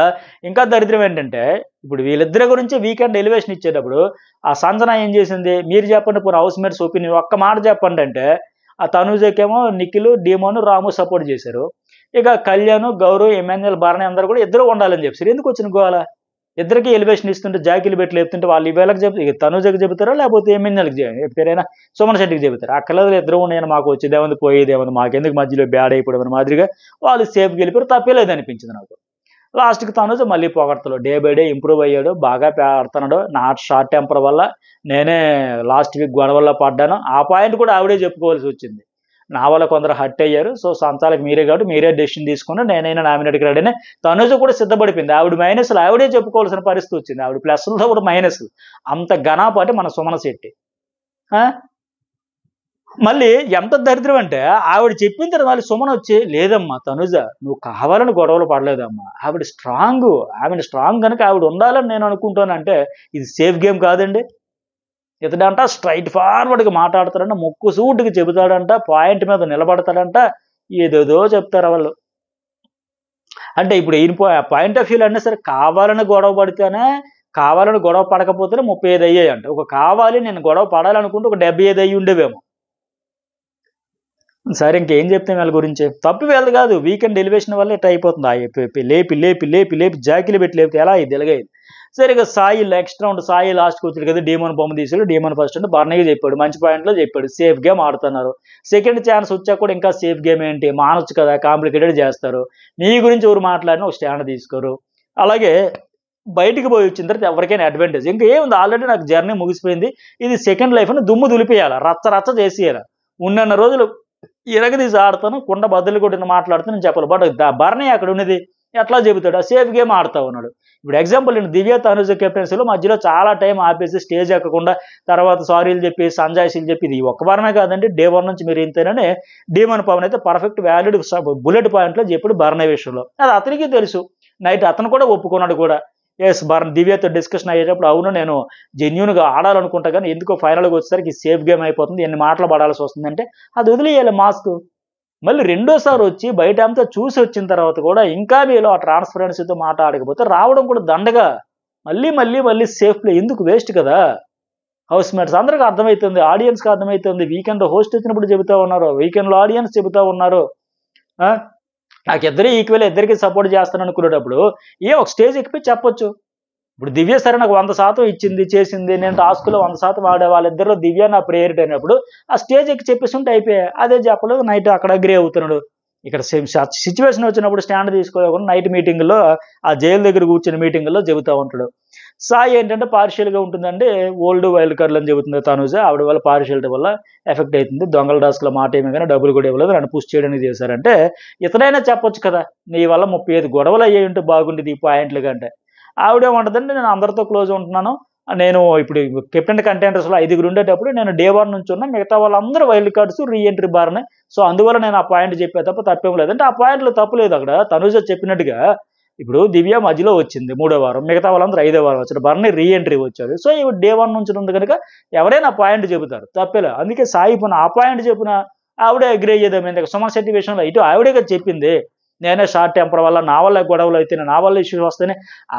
ఇంకా దరిద్రం ఏంటంటే ఇప్పుడు వీళ్ళిద్దరి గురించి వీకెండ్ ఎలివేషన్ ఇచ్చేటప్పుడు ఆ సంజన ఏం చేసింది మీరు చెప్పండి ఇప్పుడు హౌస్ మేట్స్ ఒపీనియన్ ఒక్క మాట చెప్పండి అంటే ఆ తనుజకేమో నిఖిల్ డీమోను రాము సపోర్ట్ చేశారు. ఇక కళ్యాణ్ గౌరవ్ ఎమ్మెన్యేల్ భరణి అందరూ కూడా ఇద్దరు ఉండాలని చెప్పారు. ఎందుకు వచ్చిన గోల ఇద్దరికి ఎలివేషన్ ఇస్తుంటే జాకీలు పెట్టి లేపుతుంటే వాళ్ళు ఇవేళకి చెప్తారు తనుజకి చెబుతారా లేకపోతే ఎమ్మెన్యేలకు పేరైనా సుమన్ శెట్టికి చెబుతారు అక్కర్లేదు ఇద్దరు ఉన్నాయని మాకు వచ్చేదేముంది పోయేదేముంది మాకెందుకు మధ్యలో బ్యాడ్ అయిపోవడం మాదిరిగా వాళ్ళు సేఫ్ గెలిపారు తప్పేలేదు అనిపించింది నాకు. లాస్ట్కి తనుజ మళ్ళీ పొగడతలు డే బై డే ఇంప్రూవ్ అయ్యాడు బాగా ఆడుతున్నాడు నా షార్ట్ టెంపర్ వల్ల నేనే లాస్ట్ వీక్ గొడవల్లో పడ్డాను ఆ పాయింట్ కూడా ఆవిడే చెప్పుకోవాల్సి వచ్చింది. నా వల్ల కొందరు హర్ట్ అయ్యారు సో సంచాలకు మీరే కాబట్టి మీరే డెసిషన్ తీసుకుని నేనైనా నామినేట్కి రెడీనే తనుజ కూడా సిద్ధపడిపోయింది. ఆవిడ మైనస్లు ఆవిడే చెప్పుకోవాల్సిన పరిస్థితి వచ్చింది ఆవిడ ప్లస్లతో కూడా మైనస్లు అంత ఘనాపాటి మన సుమన్ శెట్టి. మళ్ళీ ఎంత దరిద్రం అంటే ఆవిడ చెప్పిన తర్వాత మళ్ళీ సుమన్ వచ్చి లేదమ్మా తనుజ నువ్వు కావాలని గొడవలు పడలేదమ్మా ఆవిడ స్ట్రాంగ్ ఆవిడ స్ట్రాంగ్ కనుక ఆవిడ ఉండాలని నేను అనుకుంటానంటే ఇది సేఫ్ గేమ్ కాదండి. ఇతడంట స్ట్రైట్ ఫార్వర్డ్గా మాట్లాడతాడంట ముక్కు సూటికి చెబుతాడంట పాయింట్ మీద నిలబడతాడంట ఏదేదో చెప్తారు వాళ్ళు. అంటే ఇప్పుడు ఈయన పాయింట్ ఆఫ్ వ్యూలో అన్నా సరే కావాలని గొడవ పడితేనే కావాలని గొడవ పడకపోతేనే 35 అయ్యాయి అంట. ఒక కావాలి నేను గొడవ పడాలనుకుంటే ఒక 75 అయ్యి ఉండేవేమో. సరే ఇంకేం చెప్తాం వీళ్ళ గురించి. తప్పు వీళ్ళది కాదు, వీకెండ్ ఎలివేషన్ వల్ల ఇట్లా అయిపోతుంది. లేపి లేపి లేపి లేపి జాకిలు పెట్టి లేపితే ఎలా ఇది ఎలాగైంది. సరే ఇక సాయి నెక్స్ట్ రౌండ్ సాయి లాస్ట్కి వచ్చాడు కదా, డీమన్ బొమ్మ తీసాడు. డీమన్ ఫస్ట్ అంటే బర్నీగా చెప్పాడు, మంచి పాయింట్లో చెప్పాడు, సేఫ్ గేమ్ ఆడుతున్నారు. సెకండ్ ఛాన్స్ వచ్చాక కూడా ఇంకా సేఫ్ గేమ్ ఏంటి మానొచ్చు కదా, కాంప్లికేటెడ్ చేస్తారు. నీ గురించి ఎవరు మాట్లాడినా ఒక స్టాండ్ తీసుకోరు. అలాగే బయటికి పోయి వచ్చిన తర్వాత ఎవరికైనా అడ్వాంటేజ్ ఇంకా ఏముంది, ఆల్రెడీ నాకు జర్నీ ముగిసిపోయింది, ఇది సెకండ్ లైఫ్ అని దుమ్ము దులిపేయాలి, రచ్చ రచ్చ చేసేయాలి. ఉన్నన్న రోజులు ఇరగదీసి ఆడతాను, కుండ బద్దలు కొట్టిన మాట్లాడుతాను చెప్పాలి. బట్ బర్నీ అక్కడ ఉన్నది ఎట్లా చెబుతాడు, ఆ సేఫ్ గేమ్ ఆడుతూ ఉన్నాడు. ఇప్పుడు ఎగ్జాంపుల్ నేను దివ్య తనుజ కెప్టెన్సీలో మధ్యలో చాలా టైం ఆపేసి స్టేజ్ ఎక్కకుండా తర్వాత సారీలు చెప్పి సంజాయిషీలు చెప్పి ఇది ఒక్క వారమే కాదండి, డే 1 నుంచి మీరు ఇంతేనని డీమన్ పవన్ అయితే పర్ఫెక్ట్ వ్యాలిడ్ బుల్లెట్ పాయింట్లో చెప్పాడు బర్నీ విషయంలో. అది అతనికి తెలుసు, నైట్ అతను కూడా ఒప్పుకున్నాడు కూడా. ఎస్ దివ్యతో డిస్కషన్ అయ్యేటప్పుడు అవును నేను జెన్యూన్గా ఆడాలనుకుంటా కానీ ఎందుకో ఫైనల్గా వచ్చేసరికి సేఫ్ గేమ్ అయిపోతుంది, ఎన్ని మాటలు పడాల్సి వస్తుందంటే అది వదిలేయాలి మాస్క్. మళ్ళీ రెండోసారి వచ్చి బయట అంతా చూసి వచ్చిన తర్వాత కూడా ఇంకా మీలో ఆ ట్రాన్స్పరెన్సీతో మాట్లాడకపోతే రావడం కూడా దండగా. మళ్ళీ మళ్ళీ మళ్ళీ సేఫ్ ప్లే ఎందుకు, వేస్ట్ కదా. హౌస్ మేట్స్ అందరికీ అర్థమవుతుంది, ఆడియన్స్కి అర్థమవుతుంది. వీకెండ్ హోస్ట్ వచ్చినప్పుడు చెబుతూ ఉన్నారు, వీకెండ్లో ఆడియన్స్ చెబుతూ ఉన్నారు నాకు ఇద్దరే ఈక్వల్, ఇద్దరికి సపోర్ట్ చేస్తాను అనుకునేటప్పుడు ఒక స్టేజ్ ఎక్కిపోయి చెప్పొచ్చు. ఇప్పుడు దివ్య సరే నాకు 100% ఇచ్చింది చేసింది, నేను టాస్క్లో 100% ఆడే, వాళ్ళిద్దరిలో దివ్య నా ప్రేయర్ అయినప్పుడు ఆ స్టేజ్ ఎక్కి చెప్పేస్తుంటే అయిపోయాయి. అదే చెప్పలేదు, నైట్ అక్కడ అగ్రీ అవుతున్నాడు. ఇక్కడ సిచ్యువేషన్ వచ్చినప్పుడు స్టాండ్ తీసుకోకుండా నైట్ మీటింగ్లో ఆ జైలు దగ్గర కూర్చున్న మీటింగ్లో చెబుతూ ఉంటాడు. సాయి ఏంటంటే పార్షియల్గా ఉంటుందండి, ఓల్డ్ వైల్డ్ కార్డులు అని చెబుతుంది తనుజ, ఆవిడ వల్ల పార్షియాలిటీ వల్ల ఎఫెక్ట్ అవుతుంది, దొంగల టాస్క్లో మాట ఏమి కానీ డబ్బులు కూడా ఇవ్వలేదు, నన్ను పుష్ చేయడానికి చేశారంటే ఇతనైనా చెప్పొచ్చు కదా, నీ వల్ల 35 గొడవలు అయ్యి ఉంటే బాగుండేది ఈ పాయింట్లు కంటే. ఆవిడేమంటుందంటే నేను అందరితో క్లోజ్ ఉంటున్నాను, నేను ఇప్పుడు కెప్టెన్ కంటెంటర్స్లో 5 ఉండేటప్పుడు నేను డే 1 నుంచి ఉన్నా, మిగతా వాళ్ళందరూ వైల్డ్ కార్డ్స్ రీ ఎంట్రీ బార్నే, సో అందువల్ల నేను ఆ పాయింట్ చెప్పే తప్పేం లేదంటే ఆ పాయింట్లో తప్పు లేదు. అక్కడ తనుజ చెప్పినట్టుగా ఇప్పుడు దివ్య మధ్యలో వచ్చింది 3వ వారం, మిగతా వాళ్ళందరూ 5వ వారం వచ్చారు, బర్నీ రీ ఎంట్రీ వచ్చాడు. సో ఇవి డే 1 నుంచి ఉంది కనుక ఎవరైనా పాయింట్ చెబుతారు, తప్పేలా. అందుకే సాయి పోయిన ఆ పాయింట్ చెప్పిన ఆవిడే అగ్రీ అయ్యేదాం. సుమన్ శెట్టి విషయంలో ఇటు ఆవిడే కదా చెప్పింది, నేనే షార్ట్ టెంపర్ వల్ల నా వల్ల గొడవలు అయితే నా వల్ల ఇష్యూస్ వస్తేనే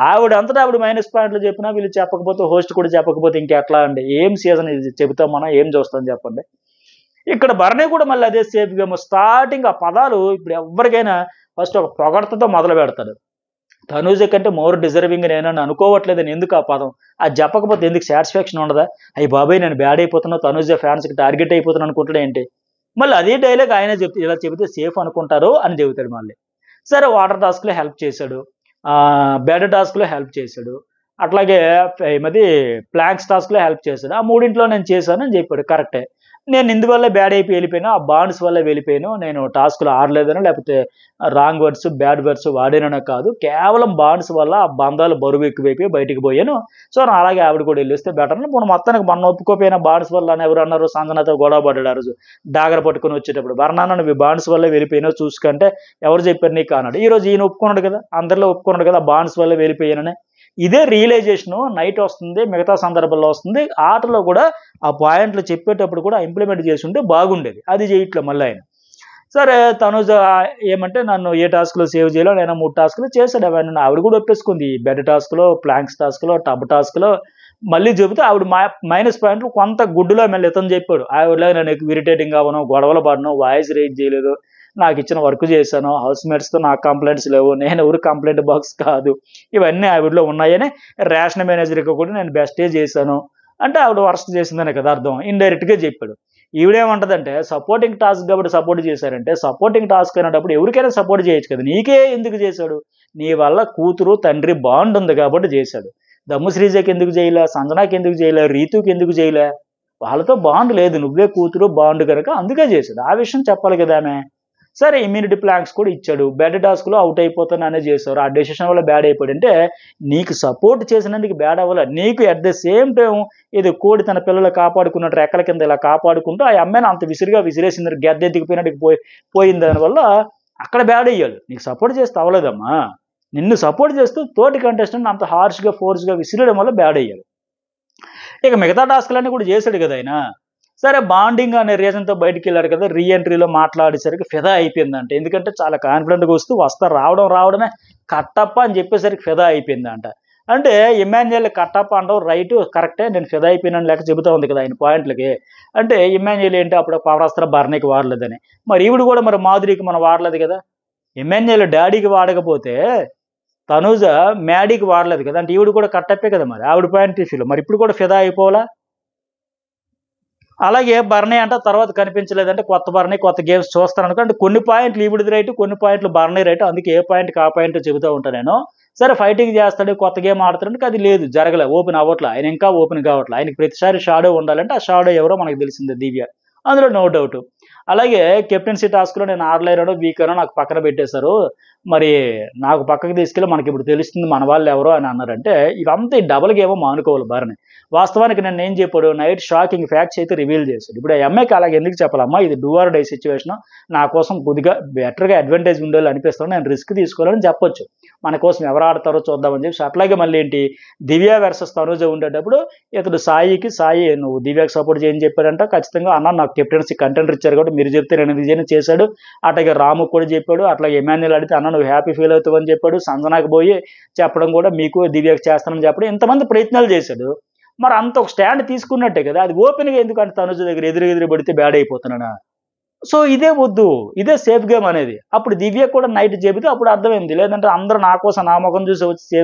ఆవిడ అంతటా ఆవిడ మైనస్ పాయింట్లు చెప్పినా వీళ్ళు చెప్పకపోతే హోస్ట్ కూడా చెప్పకపోతే ఇంకెట్లా అండి, ఏం సీజన్ ఇది చెబుతాం మనం, ఏం చూస్తాం చెప్పండి. ఇక్కడ బర్నీ కూడా మళ్ళీ అదే సేఫ్ గేమ్. స్టార్టింగ్ ఆ పదాలు ఇప్పుడు ఎవరికైనా ఫస్ట్ ఒక పొగడ్తతో మొదలు పెడతాడు. తనూజ కంటే మోర్ డిజర్వింగ్ నేనని అనుకోవట్లేదని ఎందుకు ఆ పదం, అది చెప్పకపోతే ఎందుకు సాటిస్ఫాక్షన్ ఉండదా, అయ్యి బాబాయ్ నేను బ్యాడ్ అయిపోతున్నా, తనూజ ఫ్యాన్స్కి టార్గెట్ అయిపోతున్నా అనుకుంటాడు ఏంటి. మళ్ళీ అదే డైలాగ్ ఆయన ఇలా చెబితే సేఫ్ అనుకుంటారు అని చెబుతాడు మళ్ళీ. సరే వాటర్ టాస్క్లో హెల్ప్ చేశాడు, బెడ్ టాస్క్లో హెల్ప్ చేశాడు, అట్లాగే ఏమది ప్లాంక్స్ టాస్క్లో హెల్ప్ చేశాడు. ఆ మూడింట్లో నేను చేశాను అని చెప్పాడు, కరెక్టే. నేను ఇందువల్ల బ్యాడ్ అయిపోయి వెళ్ళిపోయాను, ఆ బాండ్స్ వల్ల వెళ్ళిపోయాను, నేను టాస్క్లో ఆడలేదనో లేకపోతే రాంగ్ వర్డ్స్ బ్యాడ్ వర్డ్స్ వాడానో కాదు, కేవలం బాండ్స్ వల్ల ఆ బంధాలు బరువు ఎక్కువైపోయి బయటికి పోయాను. సో నా అలాగే ఆవిడ కూడా వెళ్ళిస్తే బెటర్ అని మొత్తానికి మొన్న ఒప్పుకోపోయిన బాండ్స్ వల్ల అని ఎవరు అన్నారు, సంజనతో గొడవ పడ్డాడు ఆ రోజు డాగర పట్టుకుని వచ్చేటప్పుడు. బర్నాన్న నువ్వు బాండ్స్ వల్ల వెళ్ళిపోయినా చూసుకుంటే ఎవరు చెప్పారు నీకు అన్నాడు. ఈరోజు ఈయన ఒప్పుకున్నాడు కదా, అందరిలో ఒప్పుకున్నాడు కదా బాండ్స్ వల్ల వెళ్ళిపోయానని. ఇదే రియలైజేషను నైట్ వస్తుంది, మిగతా సందర్భాల్లో వస్తుంది, ఆటలో కూడా ఆ పాయింట్లు చెప్పేటప్పుడు కూడా ఇంప్లిమెంట్ చేసి ఉంటే బాగుండేది, అది చేయట్లే మళ్ళీ ఆయన. సరే తనుజ ఏమంటే నన్ను ఏ టాస్క్లో సేవ్ చేయాలో నేను 3 టాస్క్లు చేశాడు, అవన్నీ ఆవిడ కూడా ఒప్పేసుకుంది. బెడ్ టాస్క్లో, ప్లాంక్స్ టాస్క్లో, టబ్ టాస్క్లో మళ్ళీ చెబితే ఆవిడ మైనస్ పాయింట్లు కొంత గుడ్డులో మళ్ళీ ఇతను చెప్పాడు, ఆవిడలాగా నేను ఎక్కువ ఇరిటేటింగ్ అవ్వను, గొడవలు పడను, వాయిస్ రేజ్ చేయలేదు, నాకు ఇచ్చిన వర్క్ చేశాను, హౌస్ మేట్స్తో నాకు కంప్లైంట్స్ లేవు, నేను ఎవరు కంప్లైంట్ బాక్స్ కాదు, ఇవన్నీ ఆవిడలో ఉన్నాయని రేషన్ మేనేజర్కి కూడా నేను బెస్టే చేశాను అంటే ఆవిడ వర్స్ట్ చేసిందనే కదా అర్థం, ఇండైరెక్ట్గా చెప్పాడు. ఈవిడేమంటదంటే సపోర్టింగ్ టాస్క్ కాబట్టి సపోర్ట్ చేశారంటే, సపోర్టింగ్ టాస్క్ అయినప్పుడు ఎవరికైనా సపోర్ట్ చేయొచ్చు కదా, నీకే ఎందుకు చేశాడు, నీ వల్ల కూతురు తండ్రి బాండ్ ఉంది కాబట్టి చేశాడు. దమ్ము శ్రీజకి ఎందుకు చేయలే, సంజనాకి ఎందుకు చేయలే, రీతుకి ఎందుకు చేయలే, వాళ్ళతో బాండ్ లేదు, నువ్వే కూతురు బాండ్ కనుక అందుకే చేశాడు. ఆ విషయం చెప్పాలి కదా ఆమె. సరే ఇమ్యూనిటీ ప్లాంక్స్ కూడా ఇచ్చాడు, బెడ్ టాస్క్లో అవుట్ అయిపోతాననే చేశారు, ఆ డెసిషన్ వల్ల బ్యాడ్ అయిపోయాడు అంటే నీకు సపోర్ట్ చేసినందుకు బ్యాడ్ అవ్వాలి. నీకు అట్ ద సేమ్ టైం ఇది కోడి తన పిల్లలు కాపాడుకున్నట్టు రెక్కల కింద ఇలా కాపాడుకుంటూ ఆ అమ్మాయిని అంత విసిరిగా విసిరేసింది, గెద్ద ఎత్తికిపోయినట్టు పోయిన దానివల్ల అక్కడ బ్యాడ్ అయ్యాడు. నీకు సపోర్ట్ చేస్తే అవ్వలేదమ్మా, నిన్ను సపోర్ట్ చేస్తూ తోటి కంటెస్టెంట్ అంత హార్ష్గా ఫోర్స్గా విసిరడం వల్ల బ్యాడ్ అయ్యాడు. ఇక మిగతా టాస్క్లన్నీ కూడా చేశాడు కదా ఆయన. సరే బాండింగ్ అనే రీజన్తో బయటికి వెళ్ళాడు కదా, రీఎంట్రీలో మాట్లాడేసరికి ఫిదా అయిపోయిందంట. ఎందుకంటే చాలా కాన్ఫిడెంట్గా వస్తూ రావడమే కట్టప్ప అని చెప్పేసరికి ఫిదా అయిపోయిందంట. అంటే ఇమాన్యుయల్ కట్టప్ప అంటావు రైట్ కరెక్టే, నేను ఫిదా అయిపోయినాను లెక్క చెబుతా ఉంది కదా ఆయన పాయింట్లకి. అంటే ఇమాన్యుయల్ ఏంటి అప్పుడు పవరాస్త్ర బర్నీకి వాడలేదని, మరి ఈవిడ కూడా మరి మాధురికి మనం వాడలేదు కదా. ఇమాన్యుయల్ డాడీకి వాడకపోతే తనూజ మ్యాడీకి వాడలేదు కదా, అంటే ఈవిడ కూడా కట్టప్పే కదా మరి ఆవిడ పాయింట్ ఇష్యూలో, మరి ఇప్పుడు కూడా ఫిదా అయిపోవాలా. అలాగే బర్నీ అంటే తర్వాత కనిపించలేదంటే కొత్త బర్నీ కొత్త గేమ్స్ చూస్తాను అనుకుంటే కొన్ని పాయింట్లు ఈవిడిది రైట్, కొన్ని పాయింట్లు బర్నీ రైట్, అందుకే ఏ పాయింట్కి ఆ పాయింట్ చెబుతూ ఉంటాను నేను. సరే ఫైటింగ్ చేస్తాడు, కొత్త గేమ్ ఆడుతాడు, అది లేదు జరగలే, ఓపెన్ అవ్వట్లే, ఆయన ఇంకా ఓపెన్ కావట్లే. ఆయనకి ప్రతిసారి షాడో ఉండాలంటే ఆ షాడో ఎవరో మనకు తెలిసిందే దివ్య, అందులో నో డౌట్. అలాగే కెప్టెన్సీ టాస్క్లో నేను ఆడలేనో వీక్ అనో నాకు పక్కన పెట్టేశారు, మరి నాకు పక్కకు తీసుకెళ్ళి మనకి ఇప్పుడు తెలుస్తుంది మన వాళ్ళు ఎవరో అని అన్నారంటే ఇవంతా ఈ డబల్ గేమో మానుకోవాలి బర్నీ. వాస్తవానికి నేను ఏం చెప్పాడు, నైట్ షాకింగ్ ఫ్యాక్ట్స్ అయితే రివీల్ చేశాడు. ఇప్పుడు ఆ అమ్మాయికి అలాగే ఎందుకు చెప్పాలమ్మా, ఇది డూ ఆర్ డై సిచ్యువేషన్, నా కోసం కొద్దిగా బెటర్గా అడ్వాంటేజ్ ఉండేలా అనిపిస్తుంది, నేను రిస్క్ తీసుకోవాలని చెప్పొచ్చు, మన కోసం ఎవరు ఆడతారో చూద్దామని చెప్పి. అట్లాగే మళ్ళీ ఏంటి దివ్య వర్సెస్ తనూజ ఉండేటప్పుడు ఇతడు సాయి నువ్వు దివ్యకి సపోర్ట్ చేయని చెప్పాడంట. ఖచ్చితంగా అన్న నాకు కెప్టెన్సీ కంటెంట్ ఇచ్చారు కాబట్టి మీరు చెప్తే నేను ఇది చేశాడు. అట్లాగే రాము కూడా చెప్పాడు, అట్లాగే ఎమాన్యుయల్ అడిగితే అన్న నువ్వు హ్యాపీ ఫీల్ అవుతావని చెప్పాడు, సంజనాకి పోయి చెప్పడం కూడా మీకు దివ్యకి చేస్తానని చెప్పడం, ఇంతమంది ప్రయత్నాలు చేశాడు. మరి అంత ఒక స్టాండ్ తీసుకున్నట్టే కదా, అది ఓపెన్గా ఎందుకంటే తనుజ దగ్గర ఎదురు పడితే బ్యాడ్ అయిపోతున్నానా. సో ఇదే వద్దు, ఇదే సేఫ్ గేమ్ అనేది. అప్పుడు దివ్య కూడా నైట్ చెబితే అప్పుడు అర్థమైంది, లేదంటే అందరూ నా కోసం నా ముఖం చూసి వచ్చి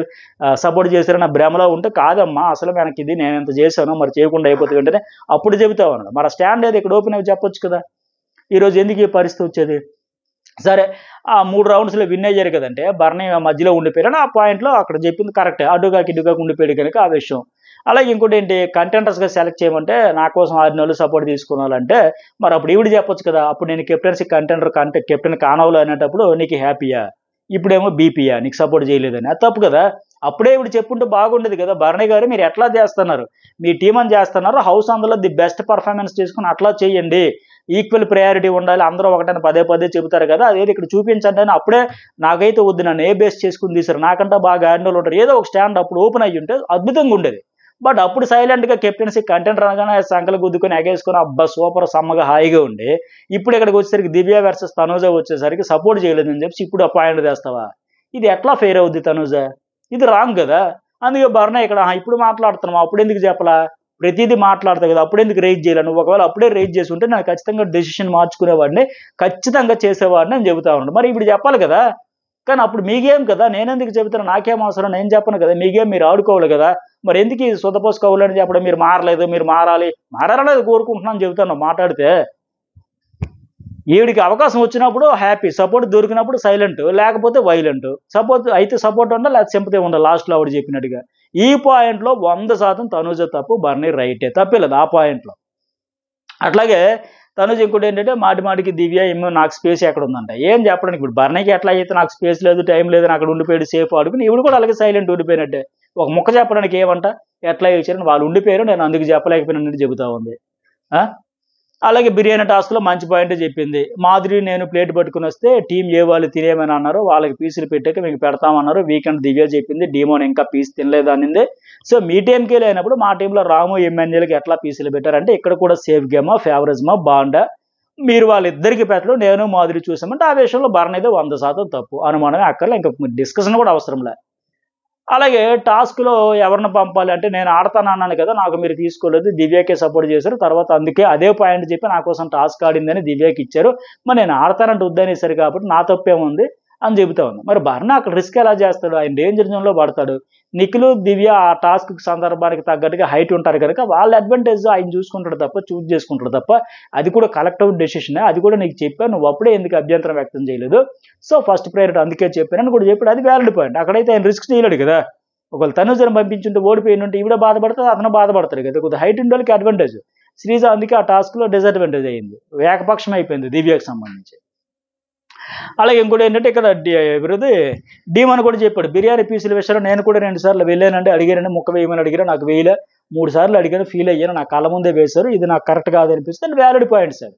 సపోర్ట్ చేశారన్న భ్రమలో ఉంటే కాదమ్మా అసలు మనకి ఇది నేను ఎంత చేశాను మరి చేయకుండా అయిపోతుంది వెంటనే అప్పుడు చెబుతావు అన్నాడు. మరి స్టాండ్ ఏది ఇక్కడ ఓపెన్ అవి చెప్పొచ్చు కదా, ఈరోజు ఎందుకు ఈ పరిస్థితి వచ్చేది. సరే ఆ 3 రౌండ్స్లో విన్ అయ్యారు కదంటే బర్నీ మధ్యలో ఉండిపోయారని ఆ పాయింట్లో అక్కడ చెప్పింది కరెక్టే, అడ్డుగాకి ఇడ్డుగాకి ఉండిపోయాడు కనుక ఆ విషయం. అలాగే ఇంకోటి ఏంటి, కంటెంటర్స్గా సెలెక్ట్ చేయమంటే నా కోసం 6 నెలలు సపోర్ట్ తీసుకున్నాలంటే మరి అప్పుడు ఈవిడ చెప్పొచ్చు కదా, అప్పుడు నేను కెప్టెన్సీ కెప్టెన్ కానవలు అనేటప్పుడు నీకు హ్యాపీయా, ఇప్పుడేమో బీపీయా నీకు సపోర్ట్ చేయలేదని, అది తప్పు కదా. అప్పుడే ఇవి చెప్పుంటే బాగుండేది కదా, బర్నీ గారు మీరు ఎట్లా చేస్తున్నారు, మీ టీం అని చేస్తున్నారు, హౌస్ అందులో ది బెస్ట్ పర్ఫార్మెన్స్ చేసుకుని అట్లా చేయండి, ఈక్వల్ ప్రయారిటీ ఉండాలి, అందరూ ఒకటని పదే చెబుతారు కదా, అదేది ఇక్కడ చూపించండి అని. అప్పుడే నాకైతే వద్దు, నన్ను ఏ బేస్ చేసుకుని తీసారు, నాకంటే బాగా ఆడినోళ్ళు ఉంటారు, ఏదో ఒక స్టాండ్ అప్పుడు ఓపెన్ అయ్యి ఉంటే అద్భుతంగా ఉండేది. బట్ అప్పుడు సైలెంట్గా కెప్టెన్సీ కంటెంట్ అనగానే సంకలు గుద్దుకొని ఎగేసుకొని అబ్బా సూపర్ సమ్మగా హాయిగా ఉండి, ఇప్పుడు ఇక్కడికి వచ్చేసరికి దివ్య వర్సెస్ తనూజ వచ్చేసరికి సపోర్ట్ చేయలేదని చెప్పి ఇప్పుడు ఆ పాయింట్ తెస్తావా, ఇది ఎట్లా ఫెయిర్ అవుద్ది తనూజ, ఇది రాంగ్ కదా. అందుకే బర్నీ ఇక్కడ ఇప్పుడు మాట్లాడుతున్నావు అప్పుడు ఎందుకు చెప్పలా, ప్రతిదీ మాట్లాడతావు కదా అప్పుడు ఎందుకు రైజ్ చేయాలి, నువ్వు ఒకవేళ అప్పుడే రైజ్ చేసి ఉంటే నేను ఖచ్చితంగా డెసిషన్ మార్చుకునేవాడిని, ఖచ్చితంగా చేసేవాడిని అని చెబుతా ఉన్నాడు. మరి ఇప్పుడు చెప్పాలి కదా, కానీ అప్పుడు మీ గేమ్ కదా, నేనెందుకు చెబుతాను, నాకేం అవసరం, నేను చెప్పను కదా, మీ గేమ్ మీరు ఆడుకోవాలి కదా, మరి ఎందుకు ఈ సొంతపోసు కవులని చెప్పడం, మీరు మారలేదు మీరు మారాలనేది కోరుకుంటున్నాను చెబుతాను. మాట్లాడితే ఈవిడికి అవకాశం వచ్చినప్పుడు హ్యాపీ, సపోర్ట్ దొరికినప్పుడు సైలెంట్, లేకపోతే వైలెంట్, సపోర్ట్ ఉండాలి లేకపోతే సింపతి ఉండాలి, లాస్ట్లో ఆవిడ చెప్పినట్టుగా. ఈ పాయింట్లో 100% తనూజ తప్పు, బర్నీ రైటే, తప్పలేదు ఆ పాయింట్లో. అట్లాగే తనూజ ఇంకోటి ఏంటంటే మాటికి దివ్య ఏమో నాకు స్పేస్ ఎక్కడ ఉందంట, ఏం చెప్పడానికి. ఇప్పుడు బర్నీకి ఎట్లా అయితే నాకు స్పేస్ లేదు టైం లేదు అక్కడ ఉండిపోయాడు సేఫ్ ఆడుకుని, ఇవిడు కూడా అలాగే సైలెంట్ ఉండిపోయినట్టే, ఒక ముక్క చెప్పడానికి ఏమంట, ఎట్లా ఇచ్చారని వాళ్ళు ఉండిపోయారు, నేను అందుకు చెప్పలేకపోయినట్టు చెబుతా ఉంది. అలాగే బిర్యానీ టాస్క్లో మంచి పాయింట్ చెప్పింది, మాధురి నేను ప్లేట్ పట్టుకుని వస్తే టీం ఏ వాళ్ళు తినేమని అన్నారు, వాళ్ళకి పీసులు పెట్టాక మీకు పెడతామన్నారు, వీకెండ్ దివ్య చెప్పింది, డీమోన్ ఇంకా పీస్ తినలేదు అనింది. సో మీ టీంకి లేనప్పుడు మా టీంలో రాము ఎమ్మెల్యేలకి ఎట్లా పీసులు పెట్టారంటే ఇక్కడ కూడా సేఫ్ గేమా ఫేవరిజమా బాండా, మీరు వాళ్ళిద్దరికి పెట్టలు నేను మాధురి చూసామంటే ఆ విషయంలో బర్నీదే 100% తప్పు, అనుమానమే అక్కర్లే, ఇంకా డిస్కషన్ కూడా అవసరం లే. అలాగే టాస్క్లో ఎవరిని పంపాలి అంటే నేను ఆడతాను అన్నాను కదా, నాకు మీరు తీసుకోలేదు, దివ్యకే సపోర్ట్ చేశారు, తర్వాత అందుకే అదే పాయింట్ చెప్పి నా కోసం టాస్క్ ఆడిందని దివ్యకి ఇచ్చారు, మరి నేను ఆడతానంటే వద్దనేసరి కాబట్టి నా తప్పేముంది అని చెబుతా ఉంది. మరి బర్నీ అక్కడ రిస్క్ ఎలా చేస్తాడు, ఆయన డేంజర్ జోన్లో పడతాడు. నిఖిల్ దివ్య ఆ టాస్క్ సందర్భానికి తగ్గట్టుగా హైట్ ఉంటారు కనుక వాళ్ళ అడ్వాంటేజ్ ఆయన చూసుకుంటాడు తప్ప, చూస్ చేసుకుంటాడు తప్ప, అది కూడా కలెక్టివ్ డెసిషనే, అది కూడా నీకు చెప్పాను, నువ్వు అప్పుడే ఎందుకు అభ్యంతరం వ్యక్తం చేయలేదు, సో ఫస్ట్ ప్రయారిటీ అందుకే చెప్పానని కూడా చెప్పాడు, అది వ్యాలిడ్ పాయింట్. అక్కడైతే ఆయన రిస్క్ చేయలేడు కదా, ఒకవేళ తనూజను పంపించుంటే ఓడిపోయినంటే ఈవిడ బాధపడుతుంది, అతను బాధపడతాడు కదా, కొద్దిగా హైట్ ఉండే వాళ్ళకి అడ్వాంటేజ్, శ్రీజ అందుకే ఆ టాస్క్లో డిసడ్వాంటేజ్ అయింది, ఏకపక్షం అయిపోయింది దివ్యకు సంబంధించి. అలాగే ఇంకోటి ఏంటంటే ఇక్కడ ఎవరిది డీమన్ కూడా చెప్పాడు బిర్యానీ పీసుల విషయంలో నేను కూడా 2 సార్లు వెళ్ళానండి, అడిగానండి ముక్క వేయమని అడిగాను, నాకు వేయలే, 3 సార్లు అడిగాను, ఫీల్ అయ్యాను, నా కళ్ళ ముందే వేశారు, ఇది నాకు కరెక్ట్ కాదు అనిపిస్తే వ్యాలిడ్ పాయింట్స్ అది.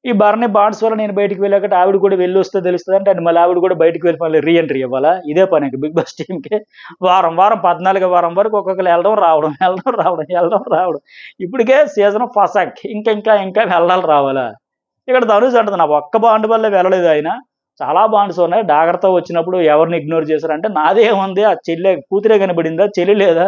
ఈ బర్నీ బాండ్స్ వల్ల నేను బయటికి వెళ్ళాక ఆవిడ కూడా వెళ్ళి వస్తే తెలుస్తుంది అంటే మళ్ళీ ఆవిడ కూడా బయటికి వెళ్ళి మళ్ళీ రీ ఎంట్రీ ఇవ్వాలా? ఇదే పని ఇంకా బిగ్ బాస్ టీంకి వారం 14 వారం వరకు ఒక్కొక్కరు వెళ్ళడం రావడం ఇప్పటికే సీజన్ ఫసాక్ ఇంకా వెళ్ళాలి రావాలా? ఇక్కడ ధనుష్ అంటుంది నా ఒక్క బాండ్ వల్లే వెళ్ళలేదు, ఆయన చాలా బాండ్స్ ఉన్నాయి, జాగ్రత్త వచ్చినప్పుడు ఎవరిని ఇగ్నోర్ చేశారంటే నాదే ఉంది, ఆ కూతురే కనబడిందా, చెల్లి లేదా,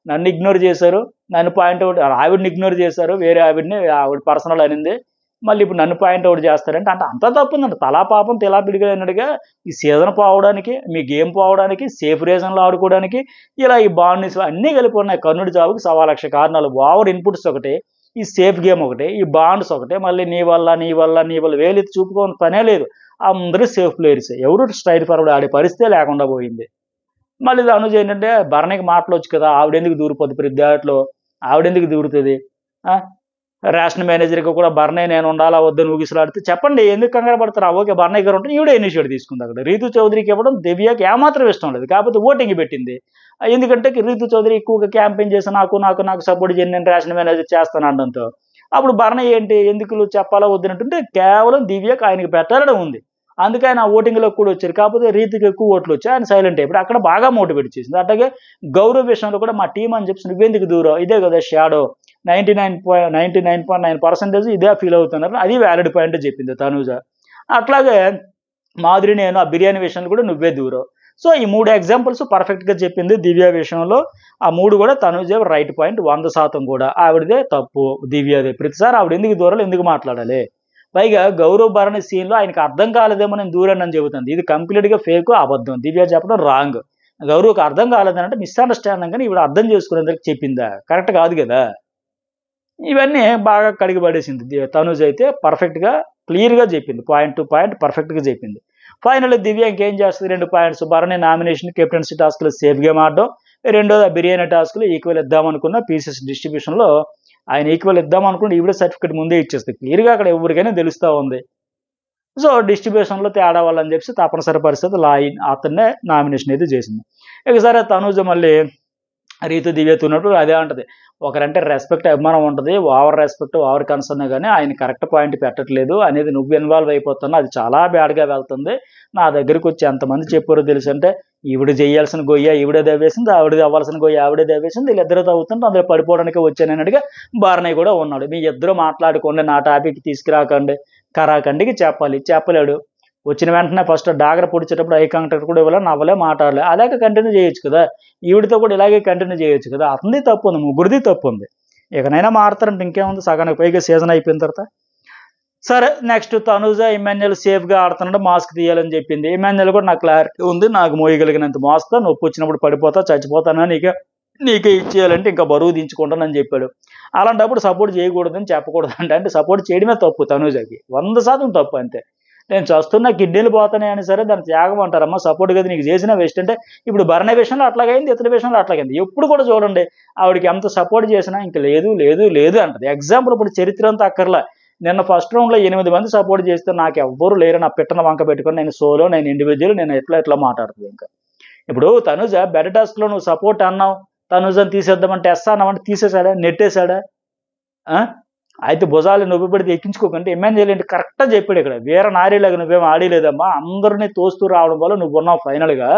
నన్ను ఇగ్నోర్ చేశారు, నన్ను పాయింట్అవుట్ ఆవిడని ఇగ్నోర్ చేశారు, వేరే ఆవిడని ఆవిడ పర్సనల్ అనింది, మళ్ళీ ఇప్పుడు నన్ను పాయింట్అవుట్ చేస్తారంటే అంటే అంతా తప్పుందండి. తలా పాపం తెలా పిడిగా అన్నట్టుగా ఈ సీజన్ పోవడానికి, మీ గేమ్ పోవడానికి, సేఫ్ రీజన్లో ఆడుకోవడానికి ఇలా ఈ బాండ్స్ అన్నీ కలిపి ఉన్నాయి. కర్ణుడి జాబుకి 1,00,000 కారణాలు, ఓవర్ ఇన్పుట్స్ ఒకటి, ఈ సేఫ్ గేమ్ ఒకటి, ఈ బాండ్స్ ఒకటి, మళ్ళీ నీ వల్ల వేలెత్తి చూపుకోని పనే లేదు, అందరూ సేఫ్ ప్లేయర్స్, ఎవరు స్ట్రైట్ ఫార్వర్డ్ ఆడే పరిస్థితే లేకుండా పోయింది. మళ్ళీ అనుజ్ ఏంటంటే భరణికి మాటలొచ్చు కదా, ఆవిడెందుకు దూరిపోద్ది ప్రతి దాంట్లో, ఆవిడెందుకు దూరుతుంది, రేషన్ మేనేజర్కి కూడా బర్నే నేను ఉండాలా వద్దని ఊగిసలాడితే చెప్పండి ఎందుకు కంగారు పడతారు, ఓకే బర్నే గారు ఉంటే ఈవిడే ఇనిషియేట్ తీసుకుంది. అక్కడ రీతు చౌదరికి ఇవ్వడం దివ్యకి ఏమాత్రం ఇష్టం లేదు, కాకపోతే ఓటింగ్ పెట్టింది. ఎందుకంటే రీతు చౌదరి ఎక్కువగా క్యాంపెయిన్ చేసి నాకు సపోర్ట్ చేయండి, నేను రేషన్ మేనేజర్ చేస్తాను అనడంతో అప్పుడు బర్నే ఏంటి ఎందుకు చెప్పాలా వద్దునంటుంటే కేవలం దివ్యకి ఆయనకి పెట్టాలని ఉంది, అందుకే ఆయన ఓటింగ్లో కూడా వచ్చారు. కాకపోతే రీతికి ఎక్కువ ఓట్లు వచ్చాయి, ఆయన సైలెంట్ అయిపోయి అక్కడ బాగా మోటివేట్ చేసింది. అట్లాగే గౌరవ్ విషయంలో కూడా మా టీం అని చెప్పి నువ్వెందుకు దూరం, ఇదే కదా షాడో 99.9% ఇదే ఫీల్ అవుతున్నారు, అది వ్యాలిడ్ పాయింట్ చెప్పింది తనూజ. అట్లాగే మాధురి నేను ఆ బిర్యానీ విషయంలో కూడా నువ్వే దూరం. సో ఈ 3 ఎగ్జాంపుల్స్ పర్ఫెక్ట్గా చెప్పింది దివ్య విషయంలో. ఆ 3 కూడా తనూజ రైట్ పాయింట్ 100% కూడా, ఆవిడదే తప్పు దివ్యదే. ప్రతిసారి ఆవిడ ఎందుకు దూరాలి, ఎందుకు మాట్లాడాలి? పైగా గౌరవ్ భరణి సీన్లో ఆయనకు అర్థం కాలేదేమో నేను దూరాన్ని చెబుతుంది, ఇది కంప్లీట్గా ఫేక్ అబద్ధం, దివ్య చెప్పడం రాంగ్. గౌరవ్కి అర్థం కాలేదంటే మిస్అండర్స్టాండింగ్ కానీ ఇవిడ అర్థం చేసుకునేందుకు చెప్పిందా, కరెక్ట్ కాదు కదా. ఇవన్నీ బాగా కడిగి పడేసింది తనూజ్ అయితే, పర్ఫెక్ట్గా క్లియర్గా చెప్పింది, పాయింట్ టు పాయింట్ పర్ఫెక్ట్గా చెప్పింది. ఫైనల్ దివ్య ఇంకేం చేస్తుంది, 2 పాయింట్స్, భరణి నామినేషన్ కెప్టెన్సీ టాస్క్లో సేఫ్ గేమ్ ఆడడం, రెండోది బిర్యానీ టాస్క్లో ఈక్వల్ ఇద్దామనుకున్న పీసెస్ డిస్ట్రిబ్యూషన్లో ఆయన ఈక్వల్ ఇద్దాం అనుకుంటే ఈవిడ సర్టిఫికేట్ ముందే ఇచ్చేస్తుంది, క్లియర్గా అక్కడ ఎవరికైనా తెలుస్తూ ఉంది. సో డిస్ట్రిబ్యూషన్లో తేడా వాళ్ళని చెప్పి తప్పనిసరి పరిస్థితి అతన్నే నామినేషన్ అయితే చేసింది. ఇక సరే తనూజ మళ్ళీ రీతు దివ్యతో ఉన్నప్పుడు అదే ఉంటుంది, ఒకరంటే రెస్పెక్ట్ అభిమానం ఉంటుంది, ఓవర్ రెస్పెక్ట్ ఓవర్ కన్సర్న్ కానీ ఆయన కరెక్ట్ పాయింట్ పెట్టట్లేదు అనేది నువ్వు ఇన్వాల్వ్ అయిపోతున్నా, అది చాలా బ్యాడ్గా వెళ్తుంది, నా దగ్గరికి వచ్చి ఎంతమంది చెప్పారో తెలుసు అంటే ఈవిడ చేయాల్సిన గొయ్య ఈవిడే దవ్వేసింది, ఆవిడ అవ్వాల్సిన గొయ్య ఆవిడే దవ్వేసింది, వీళ్ళిద్దరూ తవ్వుతుంటే అందులో పడిపోవడానికి వచ్చానన్నట్టుగా బార్నయ్య కూడా ఉన్నాడు. మీ ఇద్దరు మాట్లాడుకోండి, నా టాపిక్ తీసుకురాకండి, కరాకండికి చెప్పలేడు. వచ్చిన వెంటనే ఫస్ట్ డాగర పొడిచేటప్పుడు ఐ కాంటాక్ట్ కూడా ఇవ్వాలి, నవ్వలే మాట్లాడలే, అలాగే కంటిన్యూ చేయొచ్చు కదా, ఈవిడితో కూడా ఇలాగే కంటిన్యూ చేయొచ్చు కదా. అతనిది తప్పు ఉంది, ముగ్గురిది తప్పు ఉంది, ఇకనైనా మారుతారంటే ఇంకేముంది, సగానికి పైగా సీజన్ అయిపోయిన తర్వాత. సరే నెక్స్ట్ తనూజ ఇమాన్యుయల్ సేఫ్గా ఆడుతున్నాడు, మాస్క్ తీయాలని చెప్పింది. ఇమాన్యుయల్ కూడా నాకు క్లారిటీ ఉంది, నాకు మోయగలిగినంత మోస్తా, నొప్పి వచ్చినప్పుడు పడిపోతా చచ్చిపోతానా, నీకే ఇచ్చేయాలంటే ఇంకా బరువు దించుకుంటానని చెప్పాడు. అలాంటప్పుడు సపోర్ట్ చేయకూడదని చెప్పకూడదు అంటే సపోర్ట్ చేయడమే తప్పు, తనూజకి 100% తప్పు అంతే. నేను చస్తున్నా కిడ్నీలు పోతానే అని సరే దాన్ని త్యాగం అంటారమ్మా, సపోర్ట్ కదా నీకు చేసిన వేస్ట్ అంటే. ఇప్పుడు భరణ విషయంలో అట్లాగైంది, ఇతర విషయంలో అట్లాగైంది. ఎప్పుడు కూడా చూడండి ఆవిడకి ఎంత సపోర్ట్ చేసినా ఇంకా లేదు అంటది. ఎగ్జాంపుల్ ఇప్పుడు చరిత్ర అంతా అక్కర్లా, నిన్న ఫస్ట్ రౌండ్లో 8 మంది సపోర్ట్ చేస్తే నాకు ఎవ్వరు లేరు, నా పిట్టన వంక పెట్టుకొని నేను సోలో, నేను ఇండివిజువల్, నేను ఎట్లా మాట్లాడుతుంది. ఇంకా ఇప్పుడు తనుజ బెడ్ టాస్క్లో నువ్వు సపోర్ట్ అన్నావు, తనుజని తీసేద్దామంటే ఎస్ అన్నామంటే తీసేశాడా, నెట్టేశాడా? అయితే భుజాలు నొప్పి పెడితే ఎక్కించుకోకంటే ఇమాన్యుయల్ ఏంటి కరెక్ట్గా చెప్పాడు, ఇక్కడ వీర నారీలాగా నువ్వేం ఆడలేదమ్మా, అందరినీ తోస్తూ రావడం వల్ల నువ్వు ఉన్నావు ఫైనల్గా.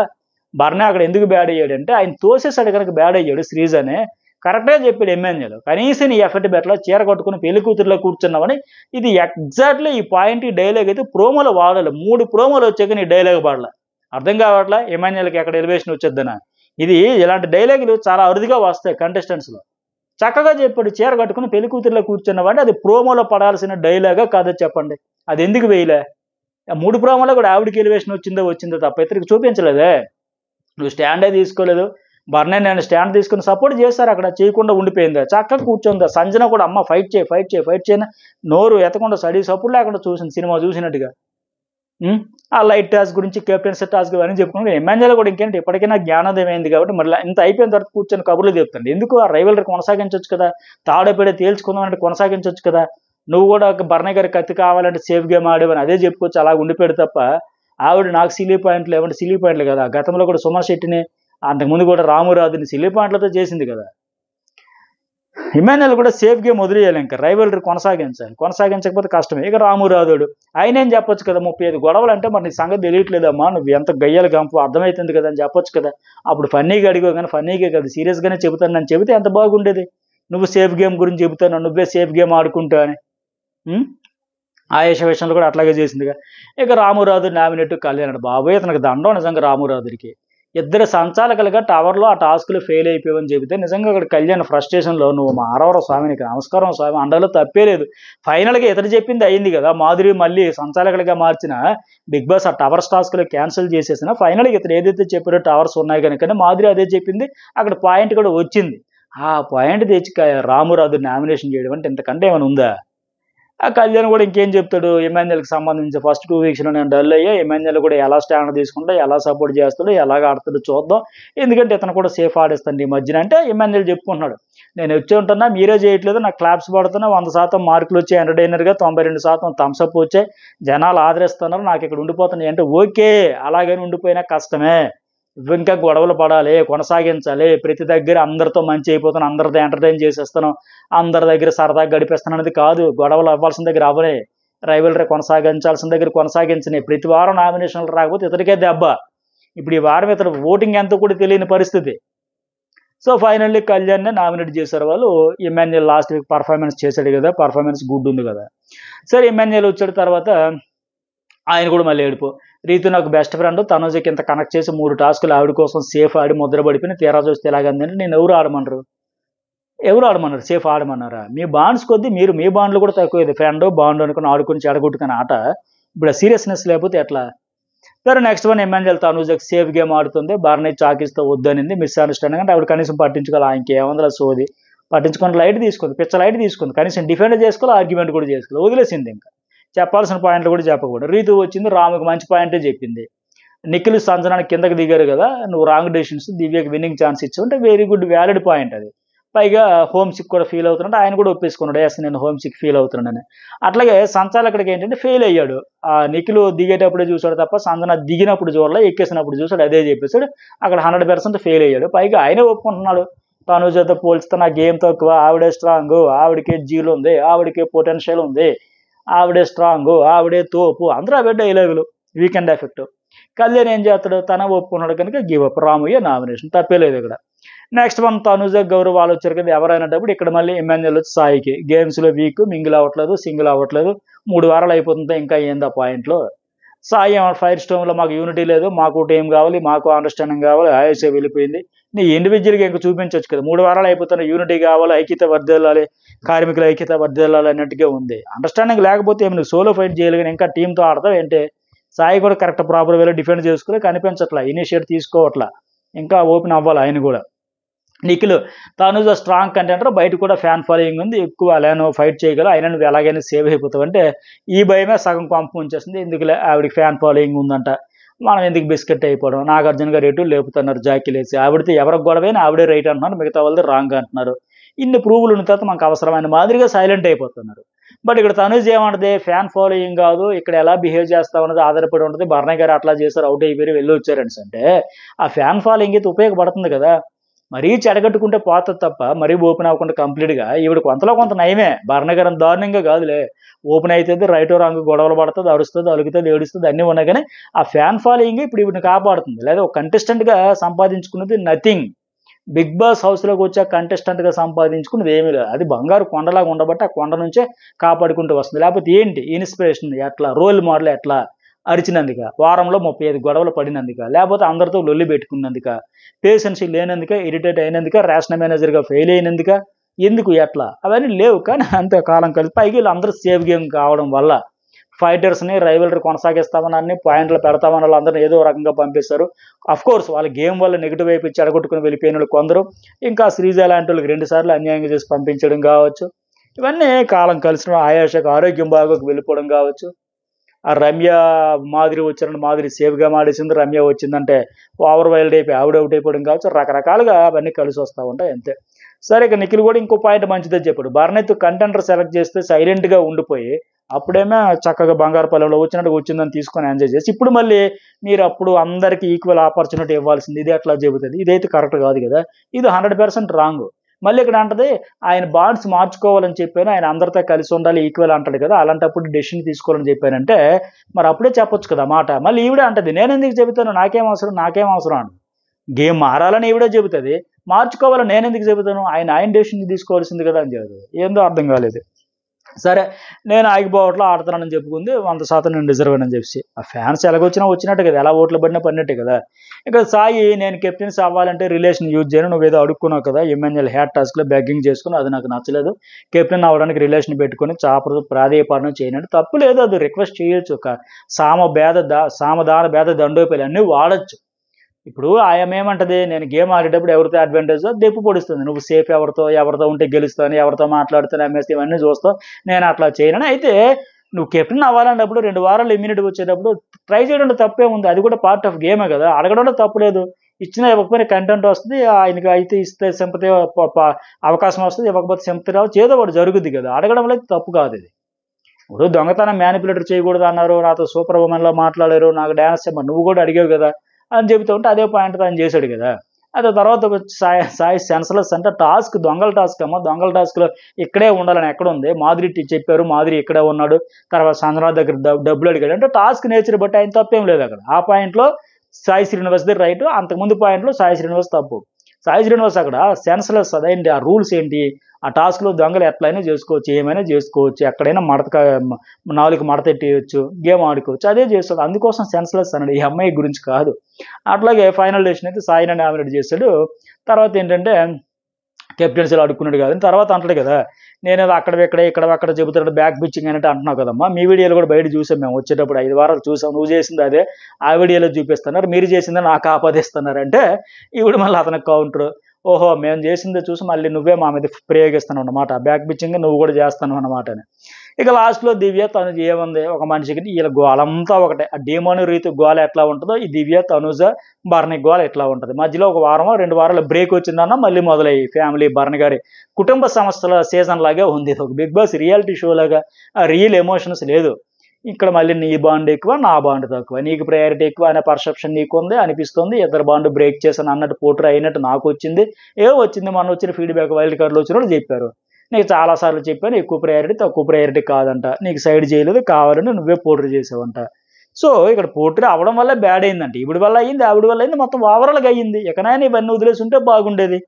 బర్నే అక్కడ ఎందుకు బ్యాడ్ అయ్యాడంటే ఆయన తోసేసాడు కనుక బ్యాడ్ అయ్యాడు శ్రీజ్ అని కరెక్ట్గా చెప్పాడు ఇమాన్యుయల్. కనీసం నీ ఎఫెక్ట్ బెట్లా చీర కట్టుకుని పెళ్లి కూతురులో కూర్చున్నావని. ఇది ఎగ్జాక్ట్లీ ఈ పాయింట్, ఈ డైలాగ్ అయితే ప్రోమోలో వాడాలి. 3 ప్రోమోలు వచ్చాక నీ డైలాగ్ పాడాలి, అర్థం కావట్లా ఇమాన్యుయల్కి ఎక్కడ ఎలివేషన్ వచ్చేద్దనా. ఇది ఇలాంటి డైలాగులు చాలా అరుదుగా వస్తాయి కంటెస్టెంట్స్లో. చక్కగా చెప్పాడు, చీర కట్టుకుని పెళ్లి కూతురులో కూర్చున్నావంటే అది ప్రోమోలో పడాల్సిన డైలాగా కాదో చెప్పండి, అది ఎందుకు వేయలే? 3 ప్రోమోలో కూడా ఆవిడకి ఎలివేషన్ వచ్చిందో తప్ప ఇతరికి చూపించలేదే. నువ్వు స్టాండే తీసుకోలేదు, బర్నే నేను స్టాండ్ తీసుకుని సపోర్ట్ చేశారు, అక్కడ చేయకుండా ఉండిపోయిందా, చక్కగా కూర్చుందా. సంజన కూడా అమ్మ ఫైట్ చేయని నోరు ఎత్తకుండా స్టడీ సపోర్ట్ లేకుండా చూసింది, సినిమా చూసినట్టుగా. ఆ లైట్ టాస్క్ గురించి, కెప్టెన్సీ టాస్క్ అని చెప్పుకుని ఇమాన్యుయల్ కూడా ఇంకేంటి ఇప్పటికైనా జ్ఞానోదయం అయింది కాబట్టి మళ్ళీ ఇంత అయిపోయిన తర్వాత కూర్చొని కబుర్లు చెప్తాండి ఎందుకు? ఆ రైవల్రీ కొనసాగించవచ్చు కదా, తాడపేడ తేల్చుకుందామంటే కొనసాగించవచ్చు కదా. నువ్వు కూడా ఒక భరణి గారి కత్తి కావాలంటే సేఫ్ గేమ్ ఆడేవని అదే చెప్పుకోవచ్చు, అలా ఉండిపోయాడు తప్ప ఆవిడ నాకు సిలీ పాయింట్లు ఏమంటే సిలీ పాయింట్లు కదా. గతంలో కూడా సుమన్ శెట్టిని, అంతకుముందు కూడా రామురాజుని సిలీ పాయింట్లతో చేసింది కదా. ఇమాన్యుయల్ కూడా సేఫ్ గేమ్ వదిలేయాలి, ఇంకా రైవల్రీ కొనసాగించాలి, కొనసాగించకపోతే కష్టమే. ఇక రామురాజుడు ఆయన ఏం చెప్పొచ్చు కదా, 35 గొడవలు అంటే మరి నీ సంగతి తెలియట్లేదమ్మా, నువ్వు ఎంత గయ్యాలి గంపు అర్థమవుతుంది కదా అని చెప్పొచ్చు కదా. అప్పుడు ఫన్నీగా అడిగో కానీ ఫన్నీగా కదా సీరియస్గానే చెబుతాను నన్ను చెబితే ఎంత బాగుండేది. నువ్వు సేఫ్ గేమ్ గురించి చెబుతాను, నువ్వే సేఫ్ గేమ్ ఆడుకుంటా అని. ఆయేష విషయంలో కూడా అట్లాగే చేసిందిగా. ఇక రామురాజు నామినేట్ కళ్యాణ్, బాబోయ్ అతనికి దండం నిజంగా రామురాజుడికి. ఇద్దరు సంచాలకులుగా టవర్లో ఆ టాస్క్లు ఫెయిల్ అయిపోయావని చెబితే నిజంగా అక్కడ కళ్యాణ్ ఫ్రస్ట్రేషన్లో, నువ్వు మారవరం స్వామినికి నమస్కారం స్వామి అండలో తప్పే లేదు. ఫైనల్గా ఇతడు చెప్పింది అయింది కదా, మాధురి మళ్ళీ సంచాలకులుగా మార్చిన బిగ్ బాస్ ఆ టవర్స్ టాస్క్లు క్యాన్సిల్ చేసేసిన ఫైనల్గా ఇతను ఏదైతే చెప్పారో టవర్స్ ఉన్నాయి కనుక మాధురి అదే చెప్పింది, అక్కడ పాయింట్ కూడా వచ్చింది. ఆ పాయింట్ తెచ్చి రామురాజు నామినేషన్ చేయడం అంటే ఇంతకంటే ఏమైనా ఉందా. ఆ కళ్యాణ్ కూడా ఇంకేం చెప్తాడు, ఇమాన్యుయల్కి సంబంధించి ఫస్ట్ 2 వీక్స్లో నేను డల్ అయ్యా, ఇమాన్యుయల్ కూడా ఎలా స్టాండ్ తీసుకుంటా, ఎలా సపోర్ట్ చేస్తాడు, ఎలాగ ఆడుతాడో చూద్దాం, ఎందుకంటే ఇతను కూడా సేఫ్ ఆడేస్తాను ఈ మధ్యన అంటే ఇమాన్యుయల్ చెప్పుకుంటున్నాడు. నేను వచ్చి ఉంటున్నా, మీరే చేయట్లేదు, నాకు క్లాప్స్ పడుతున్నా, 100% మార్కులు వచ్చాయి ఎంటర్టైనర్గా, 92% థమ్స్అప్ వచ్చాయి, జనాలు ఆదరిస్తున్నారు, నాకు ఇక్కడ ఉండిపోతున్నాయి అంటే ఓకే, అలాగని ఉండిపోయినా కష్టమే. ఇంకా గొడవలు పడాలి, కొనసాగించాలి, ప్రతి దగ్గర అందరితో మంచి అయిపోతాను, అందరితో ఎంటర్టైన్ చేసేస్తాను, అందరి దగ్గర సరదాగా గడిపేస్తాను అనేది కాదు. గొడవలు అవ్వాల్సిన దగ్గర అవ్వనే, రైవల్రీ కొనసాగించాల్సిన దగ్గర కొనసాగించనే. ప్రతి వారం నామినేషన్లు రాకపోతే ఇతడికే దెబ్బ. ఇప్పుడు ఈ వారం ఇతడు ఓటింగ్ ఎంతో కూడా తెలియని పరిస్థితి. సో ఫైనల్లీ కళ్యాణ్నే నామినేట్ చేశారు వాళ్ళు. ఇమాన్యుయల్ లాస్ట్ వీక్ పర్ఫార్మెన్స్ చేశాడు కదా, పర్ఫార్మెన్స్ గుడ్ ఉంది కదా. సరే ఇమాన్యుయల్ వచ్చాడు తర్వాత ఆయన కూడా మళ్ళీ ఏడుపు. రీతు నాకు బెస్ట్ ఫ్రెండ్, తనుజకి ఇంత కనెక్ట్ చేసి 3 టాస్కులు ఆవిడ కోసం సేఫ్ ఆడి ముద్ర పడిపోయిన, తీరా చూస్తే ఎలాగందంటే నేను ఎవరు ఆడమన్నారు సేఫ్ ఆడమన్నారా? మీ బాండ్స్ కొద్దీ మీరు మీ బాండ్లు కూడా తక్కువ, ఇది ఫ్రెండ్ బాండ్ అనుకుని ఆడుకుని చెడగొట్టుకుని ఆట ఇప్పుడు సీరియస్నెస్ లేకపోతే ఎట్లా. సరే నెక్స్ట్ వన్ ఇమాన్యుయల్ తనుజకి సేఫ్ గేమ్ ఆడుతుంది, భరణి చాకిస్తో వద్దనింది, మిస్ అండర్స్టాండింగ్ అంటే ఆవిడ కనీసం పట్టించుకోవాలి, ఇంకేమందులో సోది పట్టించుకొని లైట్ తీసుకుంది, పిచ్చ లైట్ తీసుకుంది, కనీసం డిఫెండ్ చేసుకోవాలి, ఆర్గ్యుమెంట్ కూడా చేసుకోవాలి, వదిలేసింది. ఇంకా చెప్పాల్సిన పాయింట్లు కూడా చెప్పకూడదు. రీతు వచ్చింది, రాముకి మంచి పాయింటే చెప్పింది. నిఖిల్ సంజనానికి కిందకి దిగారు కదా, నువ్వు రాంగ్ డెసిషన్స్, దివ్యకి విన్నింగ్ ఛాన్స్ ఇచ్చావు అంటే వెరీ గుడ్ వ్యాలిడ్ పాయింట్ అది. పైగా హోమ్ సిక్ కూడా ఫీల్ అవుతున్నాడు, ఆయన కూడా ఒప్పేసుకున్నాడు, ఎస్ నేను హోమ్ సిక్ ఫీల్ అవుతున్నాడని. అట్లాగే సంచాలకుడికి ఏంటంటే ఫెయిల్ అయ్యాడు. ఆ నిఖిల్ దిగేటప్పుడే చూసాడు తప్ప సంజన దిగినప్పుడు చూడలే, ఎక్కేసినప్పుడు చూసాడు, అదే చెప్పేశాడు, అక్కడ 100% ఫెయిల్ అయ్యాడు. పైగా ఆయనే ఒప్పుకుంటున్నాడు, తనుజతో పోల్చితే నా గేమ్ తక్కువ, ఆవిడే స్ట్రాంగ్, ఆవిడకే జీలు ఉంది, ఆవిడకే పొటెన్షియల్ ఉంది, ఆవిడే స్ట్రాంగ్, ఆవిడే తోపు, అందరూ అవే డైలాగులు, వీకెండ్ ఎఫెక్ట్. కళ్యాణ్ ఏం చేస్తాడు, తన ఒప్పుకున్నాడు కనుక గివ్ అప్, రామయ్య నామినేషన్, తప్పేలేదు ఇక్కడ. నెక్స్ట్ వన్ తనుజ గౌరవ్ వాళ్ళు వచ్చారు కదా ఎవరైనప్పుడు, ఇక్కడ మళ్ళీ ఇమాన్యుయల్ వచ్చి సాయికి గేమ్స్లో వీక్, మింగిల్ అవ్వట్లేదు, సింగిల్ అవ్వట్లేదు, 3 వారాలు అయిపోతుంటే ఇంకా ఏందా పాయింట్లో. సాయి ఫైర్ స్టోన్లో మాకు యూనిటీ లేదు, మాకు టీం కావాలి, మాకు అండర్స్టాండింగ్ కావాలి, ఆయుష్ వెళ్ళిపోయింది, నీ ఇండివిజువల్గా ఇంకా చూపించవచ్చు కదా, 3 వారాలు అయిపోతున్న యూనిటీ కావాలి, ఐక్యత వర్ధిల్లాలి, కార్మికుల ఐక్యత వర్ధిల్లాలి అన్నట్టుగా ఉంది. అండర్స్టాండింగ్ లేకపోతే ఏమి నువ్వు సోలో ఫైట్ చేయాలి కానీ ఇంకా టీంతో ఆడతావు ఏంటి. సాయి కూడా కరెక్ట్ ప్రాపర్ వేలో డిఫెండ్ చేసుకుని కనిపించట్లా, ఇనిషియేట్ తీసుకోవట్లా, ఇంకా ఓపెన్ అవ్వాలి ఆయన కూడా. నిఖిల్ తనుజ స్ట్రాంగ్ కంటెంటర్, బయట కూడా ఫ్యాన్ ఫాలోయింగ్ ఉంది, ఎక్కువ అలానే ఫైట్ చేయగలవు, అయినా నువ్వు ఎలాగైనా సేవ్ అయిపోతావు అంటే ఈ భయమే సగం పంపు ఉంచేస్తుంది. ఎందుకులే ఆవిడకి ఫ్యాన్ ఫాలోయింగ్ ఉందంట, మనం ఎందుకు బిస్కెట్ అయిపోవడం, నాగార్జున గారు రేటు లేపుతున్నారు జాకీలేసి, ఆవిడతో ఎవరికి గొడవైనా ఆవిడే రైట్ అంటున్నారు, మిగతా వాళ్ళది రాంగ్ అంటున్నారు. ఇన్ని ప్రూవ్లు ఉన్న తర్వాత మనకు అవసరమైన మాదిరిగా సైలెంట్ అయిపోతున్నారు. బట్ ఇక్కడ తనుజ్ ఏమంటది, ఫ్యాన్ ఫాలోయింగ్ కాదు, ఇక్కడ ఎలా బిహేవ్ చేస్తావు అన్నది ఆధారపడి ఉంటుంది. భరణి గారు అట్లా చేశారు, అవుట్ అయిపోయి వెళ్ళి వచ్చారని అంటే ఆ ఫ్యాన్ ఫాలోయింగ్ అయితే ఉపయోగపడుతుంది కదా. మరీ చెడగట్టుకుంటే పోతుంది తప్ప మరీ ఓపెన్ అవ్వకుండా కంప్లీట్గా ఈవిడ కొంతలో కొంత నయమే, భరణి గారు దారుణంగా కాదులే, ఓపెన్ అవుతుంది, రైట్ రాంగ్ గొడవలు పడుతుంది, అరుస్తుంది, అలుగుతుంది, ఏడుస్తుంది, అన్నీ ఉన్నాయి. కానీ ఆ ఫ్యాన్ ఫాలోయింగ్ ఇప్పుడు ఈవిడిని కాపాడుతుంది. లేదా ఒక కంటెస్టెంట్గా సంపాదించుకున్నది నథింగ్. బిగ్ బాస్ హౌస్లోకి వచ్చే కంటెస్టెంట్గా సంపాదించుకున్నది ఏమీ లేదు. అది బంగారు కొండలాగా ఉండబట్టి ఆ కొండ నుంచే కాపాడుకుంటూ వస్తుంది. లేకపోతే ఏంటి ఇన్స్పిరేషన్ ఎట్లా, రోల్ మోడల్ ఎట్లా, అరిచినందుక, వారంలో 35 గొడవలు పడినందుక, లేకపోతే అందరితో లొల్లి పెట్టుకున్నందుక, పేషెన్సీ లేనందుక, ఇరిటేట్ అయినందుక, రేషనల్ మేనేజర్గా ఫెయిల్ అయినందుక, ఎందుకు ఎట్లా అవన్నీ లేవు. కానీ అంత కాలం కలిసి పైకి వీళ్ళు అందరూ సేఫ్ గేమ్ కావడం వల్ల ఫైటర్స్ని రైవల్రీ కొనసాగిస్తామని అన్ని పాయింట్లు పెడతామని వాళ్ళందరినీ ఏదో రకంగా పంపిస్తారు. కోర్స్ వాళ్ళ గేమ్ వల్ల నెగిటివ్ వైపు ఇచ్చి అడగొట్టుకుని వెళ్ళిపోయిన వాళ్ళు కొందరు, ఇంకా శ్రీజ లాంటి వాళ్ళకి 2 సార్లు అన్యాయంగా చేసి పంపించడం కావచ్చు, ఇవన్నీ కాలం కలిసిన ఆయాషకు ఆరోగ్యం బాగోకు వెళ్ళిపోవడం కావచ్చు, ఆ రమ్య మాదిరి వచ్చిన మాదిరి సేఫ్గా మాడేసింది, రమ్య వచ్చిందంటే ఓవర్ వైల్డ్ అయిపోయి ఆవిడ అవుట్ అయిపోవడం కావచ్చు, రకరకాలుగా అవన్నీ కలిసి వస్తూ ఉంటాయి అంతే. సరే ఇక నిఖిల్ కూడా ఇంకో పాయింట్ మంచిదే చెప్పాడు. భరణిత్ కంటెంటర్ సెలెక్ట్ చేస్తే సైలెంట్గా ఉండిపోయి అప్పుడేమో చక్కగా బంగారు పల్లెంలో వచ్చినట్టు వచ్చిందని తీసుకొని ఎంజాయ్ చేసి, ఇప్పుడు మళ్ళీ మీరు అప్పుడు అందరికీ ఈక్వల్ ఆపర్చునిటీ ఇవ్వాల్సింది, ఇది ఎట్లా చెబుతుంది? ఇదైతే కరెక్ట్ కాదు కదా, ఇది 100% రాంగ్. మళ్ళీ ఇక్కడ అంటది ఆయన బాండ్స్ మార్చుకోవాలని చెప్పాను, ఆయన అందరితో కలిసి ఉండాలి ఈక్వల్ అంటాడు కదా, అలాంటప్పుడు డెసిషన్ తీసుకోవాలని చెప్పానంటే మరి అప్పుడే చెప్పొచ్చు కదా మాట. మళ్ళీ ఈవిడే అంటది నేను ఎందుకు చెబుతాను, నాకేం అవసరం అని. గేమ్ మారాలని ఈవిడే చెబుతుంది, మార్చుకోవాలని నేను ఎందుకు చెబుతాను, ఆయన డెసిషన్ తీసుకోవాల్సింది కదా అని చెబుతుంది. ఏందో అర్థం కాలేదు. సరే నేను ఆగిపోవట్లో ఆడుతున్నానని చెప్పుకుంది, 100% నేను డిజర్వ్ అని చెప్పి. ఆ ఫ్యాన్స్ ఎలాగొచ్చినా వచ్చినట్టు కదా, ఎలా ఓట్లు పడినా పడినట్టే కదా. ఇక్కడ సాయి నేను కెప్టెన్స్ అవ్వాలంటే రిలేషన్ యూజ్ చేయను, నువ్వేదో అడుక్కున్నావు కదా ఎంఎన్ఎల్ హ్యాట్ టాస్క్లో బెగ్గింగ్ చేసుకుని, అది నాకు నచ్చలేదు, కెప్టెన్ అవ్వడానికి రిలేషన్ పెట్టుకుని ప్రాధేయపడడం చేయనంటే తప్పు లేదు, అది రిక్వెస్ట్ చేయొచ్చు. ఒక సామదాన భేద దండోపాయాలు అన్నీ వాడచ్చు. ఇప్పుడు ఆమె ఏమంటది, నేను గేమ్ ఆడేటప్పుడు ఎవరితో అడ్వాంటేజ్ దెప్పు పొడుస్తుంది, నువ్వు సేఫ్ ఎవరితో ఉంటే గెలుస్తాను, ఎవరితో మాట్లాడుతాను ఎంఎస్ ఇవన్నీ చూస్తావు, నేను అట్లా చేయను. అయితే నువ్వు కెప్టెన్ అవ్వాలన్నప్పుడు 2 వారాలు ఇమ్యూనిటీ వచ్చేటప్పుడు ట్రై చేయడంలో తప్పే ఉంది, అది కూడా పార్ట్ ఆఫ్ గేమే కదా, అడగడంలో తప్పు లేదు. ఇచ్చినా ఇవ్వకపోయినా కంటెంట్ వస్తుంది, ఆయనకి అయితే ఇస్తే సింపతి అవకాశం వస్తుంది, ఇవ్వకపోతే సింపతి రావచ్చు, ఏదో ఒకటి జరుగుద్ది కదా, అడగడంలో అయితే తప్పు కాదు ఇది. ఇప్పుడు దొంగతనం మ్యానిపులేటర్ చేయకూడదు అన్నారు, నాతో సూపర్ ఉమెన్లో మాట్లాడారు, నాకు డ్యాన్స్ చేయమని నువ్వు కూడా అడిగావు కదా అని చెబుతూ ఉంటే అదే పాయింట్ ఆయన చేశాడు కదా. అదే తర్వాత సాయి సెన్స్లెస్ అంటే దొంగల టాస్క్ అమ్మా, దొంగల టాస్క్లో ఇక్కడే ఉండాలని ఎక్కడ ఉంది, మాధురి చెప్పారు, మాధురి ఇక్కడే ఉన్నాడు, తర్వాత సంజనా దగ్గర డబ్బులు అడిగాడు అంటే టాస్క్ నేచర్ బట్టి ఆయన తప్పేం లేదు అక్కడ. ఆ పాయింట్లో సాయి శ్రీనివాస్ది రైట్, అంతకుముందు పాయింట్లో సాయి శ్రీనివాస్ తప్పు. సాయి శ్రీనివాస్ అక్కడ సెన్స్లెస్, అదేంటి ఆ రూల్స్ ఏంటి, ఆ టాస్క్లో దొంగలు ఎట్లయినా చేసుకోవచ్చు, ఏమైనా చేసుకోవచ్చు, ఎక్కడైనా నాలుగు మడతెట్టేయచ్చు, గేమ్ ఆడుకోవచ్చు, అదే చేస్తాడు, అందుకోసం సెన్స్లెస్ అన్నాడు, ఈ అమ్మాయి గురించి కాదు. అట్లాగే ఫైనల్ డెసిషన్ అయితే సాయిని నామినేట్ చేశాడు. తర్వాత ఏంటంటే కెప్టెన్సీలో అడుక్కున్నాడు కాదు, తర్వాత అంటాడు కదా నేను ఇక్కడ చెబుతాడు బ్యాక్ పిచ్చింగ్ అనేది అంటున్నావు కదమ్మా, మీ వీడియోలు కూడా బయట చూసాం మేము వచ్చేటప్పుడు 5 వారాలు చూసాం, నువ్వు చేసింది అదే ఆ వీడియోలో చూపిస్తున్నారు, మీరు చేసిందే నాకు ఆపాదిస్తున్నారు అంటే ఇప్పుడు మళ్ళీ అతనికి కౌంటర్, ఓహో మేము చేసిందే చూసి మళ్ళీ నువ్వే మా మీద ప్రయోగిస్తాను అన్నమాట, బ్యాక్ పిచ్చింగ్ నువ్వు కూడా చేస్తాను అన్నమాట అని. ఇక లాస్ట్లో దివ్య తనుజ ఏముంది, ఒక మనిషికి వీళ్ళ గోలంతా ఒకటే, ఆ డీమోని రీతి గోల ఎట్లా ఉంటుందో ఈ దివ్య తనుజ భరణి గోల ఎట్లా ఉంటుంది. మధ్యలో ఒక 2 వారాలు బ్రేక్ వచ్చిందన్న మళ్ళీ మొదలయ్యి ఫ్యామిలీ భరణి గారి కుటుంబ సంస్థల సీజన్ లాగే ఉంది, ఒక బిగ్ బాస్ రియాలిటీ షో లాగా, ఆ రియల్ ఎమోషన్స్ లేదు. ఇక్కడ మళ్ళీ నీ బాండ్ ఎక్కువ, నా బాండ్ తక్కువ, నీకు ప్రయారిటీ ఎక్కువ అనే పర్సెప్షన్ నీకు ఉంది అనిపిస్తుంది, ఇద్దరు బాండ్ బ్రేక్ చేశాను అన్నట్టు పోటర్ అయినట్టు నాకు వచ్చింది, వచ్చింది మొన్న వచ్చిన ఫీడ్బ్యాక్ వైల్డ్ కార్డులో వచ్చినప్పుడు చెప్పారు, నీకు చాలాసార్లు చెప్పాను ఎక్కువ ప్రయారిటీ తక్కువ ప్రయారిటీ కాదంట, నీకు సైడ్ చేయలేదు కావాలని నువ్వే పోటర్ చేసావంట. సో ఇక్కడ పోటర్ అవ్వడం వల్ల బ్యాడ్ అయిందంటే ఈవిడ వల్ల అయింది, ఆవిడ వల్ల అయింది, మొత్తం ఓవరాల్గా అయ్యింది. ఎక్కడైనా ఇవన్నీ వదిలేసి ఉంటే బాగుండేది.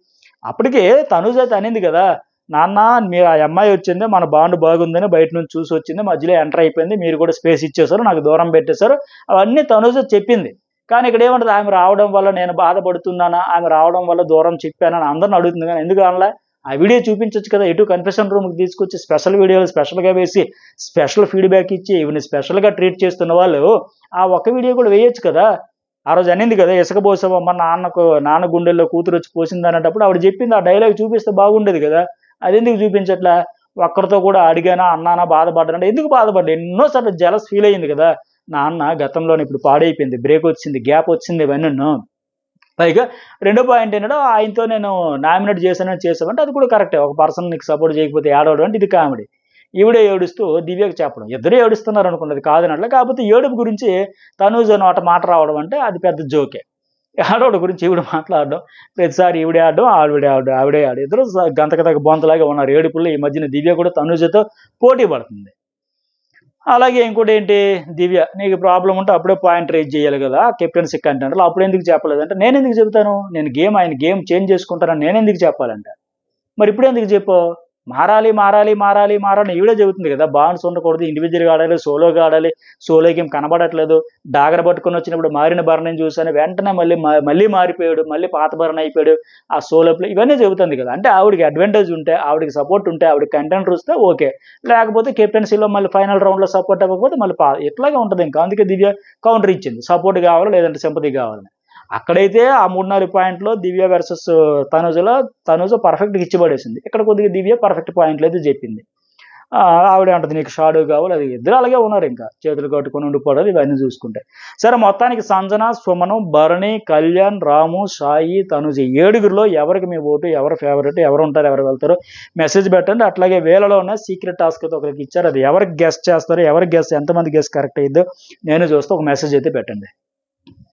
అప్పటికే తనుజ అయితే అనింది కదా, నాన్న మీరు ఆ అమ్మాయి వచ్చింది మన బాండ్ బాగుందని బయట నుంచి చూసి వచ్చింది, మధ్యలో ఎంటర్ అయిపోయింది, మీరు కూడా స్పేస్ ఇచ్చేసారు, నాకు దూరం పెట్టేశారు, అవన్నీ తనుజ చెప్పింది. కానీ ఇక్కడ ఏమంటుంది, ఆమె రావడం వల్ల నేను బాధపడుతున్నానా, ఆమె రావడం వల్ల దూరం చెప్పానని అందరిని అడుగుతుంది, కానీ ఎందుకు అనలా ఆ వీడియో చూపించవచ్చు కదా, ఎటు కన్ఫెషన్ రూమ్కి తీసుకొచ్చి స్పెషల్ వీడియోలు స్పెషల్గా వేసి స్పెషల్ ఫీడ్బ్యాక్ ఇచ్చి ఈవెన్ స్పెషల్గా ట్రీట్ చేస్తున్న వాళ్ళు ఆ ఒక్క వీడియో కూడా వేయొచ్చు కదా. ఆ రోజు అనింది కదా ఇసుక పోసావమ్మ నాన్న గుండెల్లో కూతురు వచ్చి పోసింది అనేటప్పుడు ఆవిడ చెప్పింది, ఆ డైలాగ్ చూపిస్తే బాగుండేది కదా, అది ఎందుకు చూపించట్లా. ఒక్కరితో కూడా అడిగానా అన్నానా బాధపడ్డానంటే ఎందుకు బాధపడ్డా, ఎన్నోసార్లు జలస్ ఫీల్ అయ్యింది కదా, నాన్న గతంలోనే ఇప్పుడు పాడైపోయింది, బ్రేక్ వచ్చింది, గ్యాప్ వచ్చింది, ఇవన్నీ. పైగా రెండో పాయింట్ ఏంటంటే ఆయనతో నేను నామినేట్ చేసామంటే అది కూడా కరెక్టే, ఒక పర్సన్ నీకు సపోర్ట్ చేయకపోతే ఏడవడం అంటే ఇది కామెడీ. ఈవిడే ఏడుస్తూ దివ్యకు చెప్పడం, ఇద్దరు ఏడుస్తున్నారు అనుకున్నది కాదనట్లే, కాకపోతే ఏడుపు గురించి తనూజ మాట రావడం అంటే అది పెద్ద జోకే. ఆడవాడి గురించి ఈవిడ మాట్లాడడం, ప్రతిసారి ఈవిడే ఆడడం ఆవిడే ఆడు, ఇద్దరు గంతకు బొంతలాగా ఉన్నారు ఏడుపుల్లో. ఈ మధ్యన దివ్య కూడా తనూజతో పోటీ పడుతుంది. అలాగే ఇంకోటి ఏంటి, దివ్య నీకు ప్రాబ్లం ఉంటే అప్పుడే పాయింట్ రేజ్ చేయాలి కదా కెప్టెన్సీ కంటెంట్లో, అప్పుడు ఎందుకు చెప్పలేదంటే నేను ఎందుకు చెబుతాను, నేను ఆయన గేమ్ చేంజ్ చేసుకుంటానని నేను ఎందుకు చెప్పాలంట, మరి ఇప్పుడు ఎందుకు చెప్పు, మారాలి ఈవిడే చెబుతుంది కదా, బాండ్స్ ఉండకూడదు, ఇండివిజువల్గా ఆడాలి, సోలోగా ఆడాలి, సోలో గేమ్ కనబడట్లేదు, డాగర పట్టుకొని వచ్చినప్పుడు మారిన భరణని చూసాను, వెంటనే మళ్ళీ మారిపోయాడు, మళ్ళీ పాత భరణ అయిపోయాడు ఆ సోలో ప్లే, ఇవన్నీ చెబుతుంది కదా. అంటే ఆవిడకి అడ్వాంటేజ్ ఉంటే, ఆవిడకి సపోర్ట్ ఉంటే, ఆవిడకి కంటెంట్ వస్తే ఓకే, లేకపోతే కెప్టెన్సీలో మళ్ళీ ఫైనల్ రౌండ్లో సపోర్ట్ అవ్వకపోతే మళ్ళీ ఇట్లాగే ఉంటుంది ఇంకా. అందుకే దివ్య కౌంటర్ ఇచ్చింది, సపోర్ట్ కావాలి లేదంటే సింపతి కావాలని. అక్కడైతే ఆ 3-4 పాయింట్లో దివ్య వర్సెస్ తనుజ పర్ఫెక్ట్గా ఇచ్చిపడేసింది, ఇక్కడ కొద్దిగా దివ్య పర్ఫెక్ట్ పాయింట్లు అయితే చెప్పింది. ఆవిడ అంటది నీకు షాడో కావాలి, అది ఇద్దరు అలాగే ఉన్నారు, ఇంకా చేతులు కట్టుకొని ఉండిపోవడాలు ఇవన్నీ చూసుకుంటే. సరే మొత్తానికి సంజన, సుమను, భరణి, కళ్యాణ్, రాము, సాయి, తనుజ 7గురిలో ఎవరికి మీ ఓటు, ఎవరు ఫేవరెట్, ఎవరు ఉంటారు, ఎవరు వెళ్తారో మెసేజ్ పెట్టండి. అట్లాగే వేలలో ఉన్న సీక్రెట్ టాస్క్ అయితే ఒకరికి ఇచ్చారు, అది ఎవరికి గెస్ట్ చేస్తారో, ఎవరికి గెస్ట్ ఎంతమంది గెస్ట్ కరెక్ట్ అయ్యిద్దో నేను చూస్తే ఒక మెసేజ్ అయితే పెట్టండి.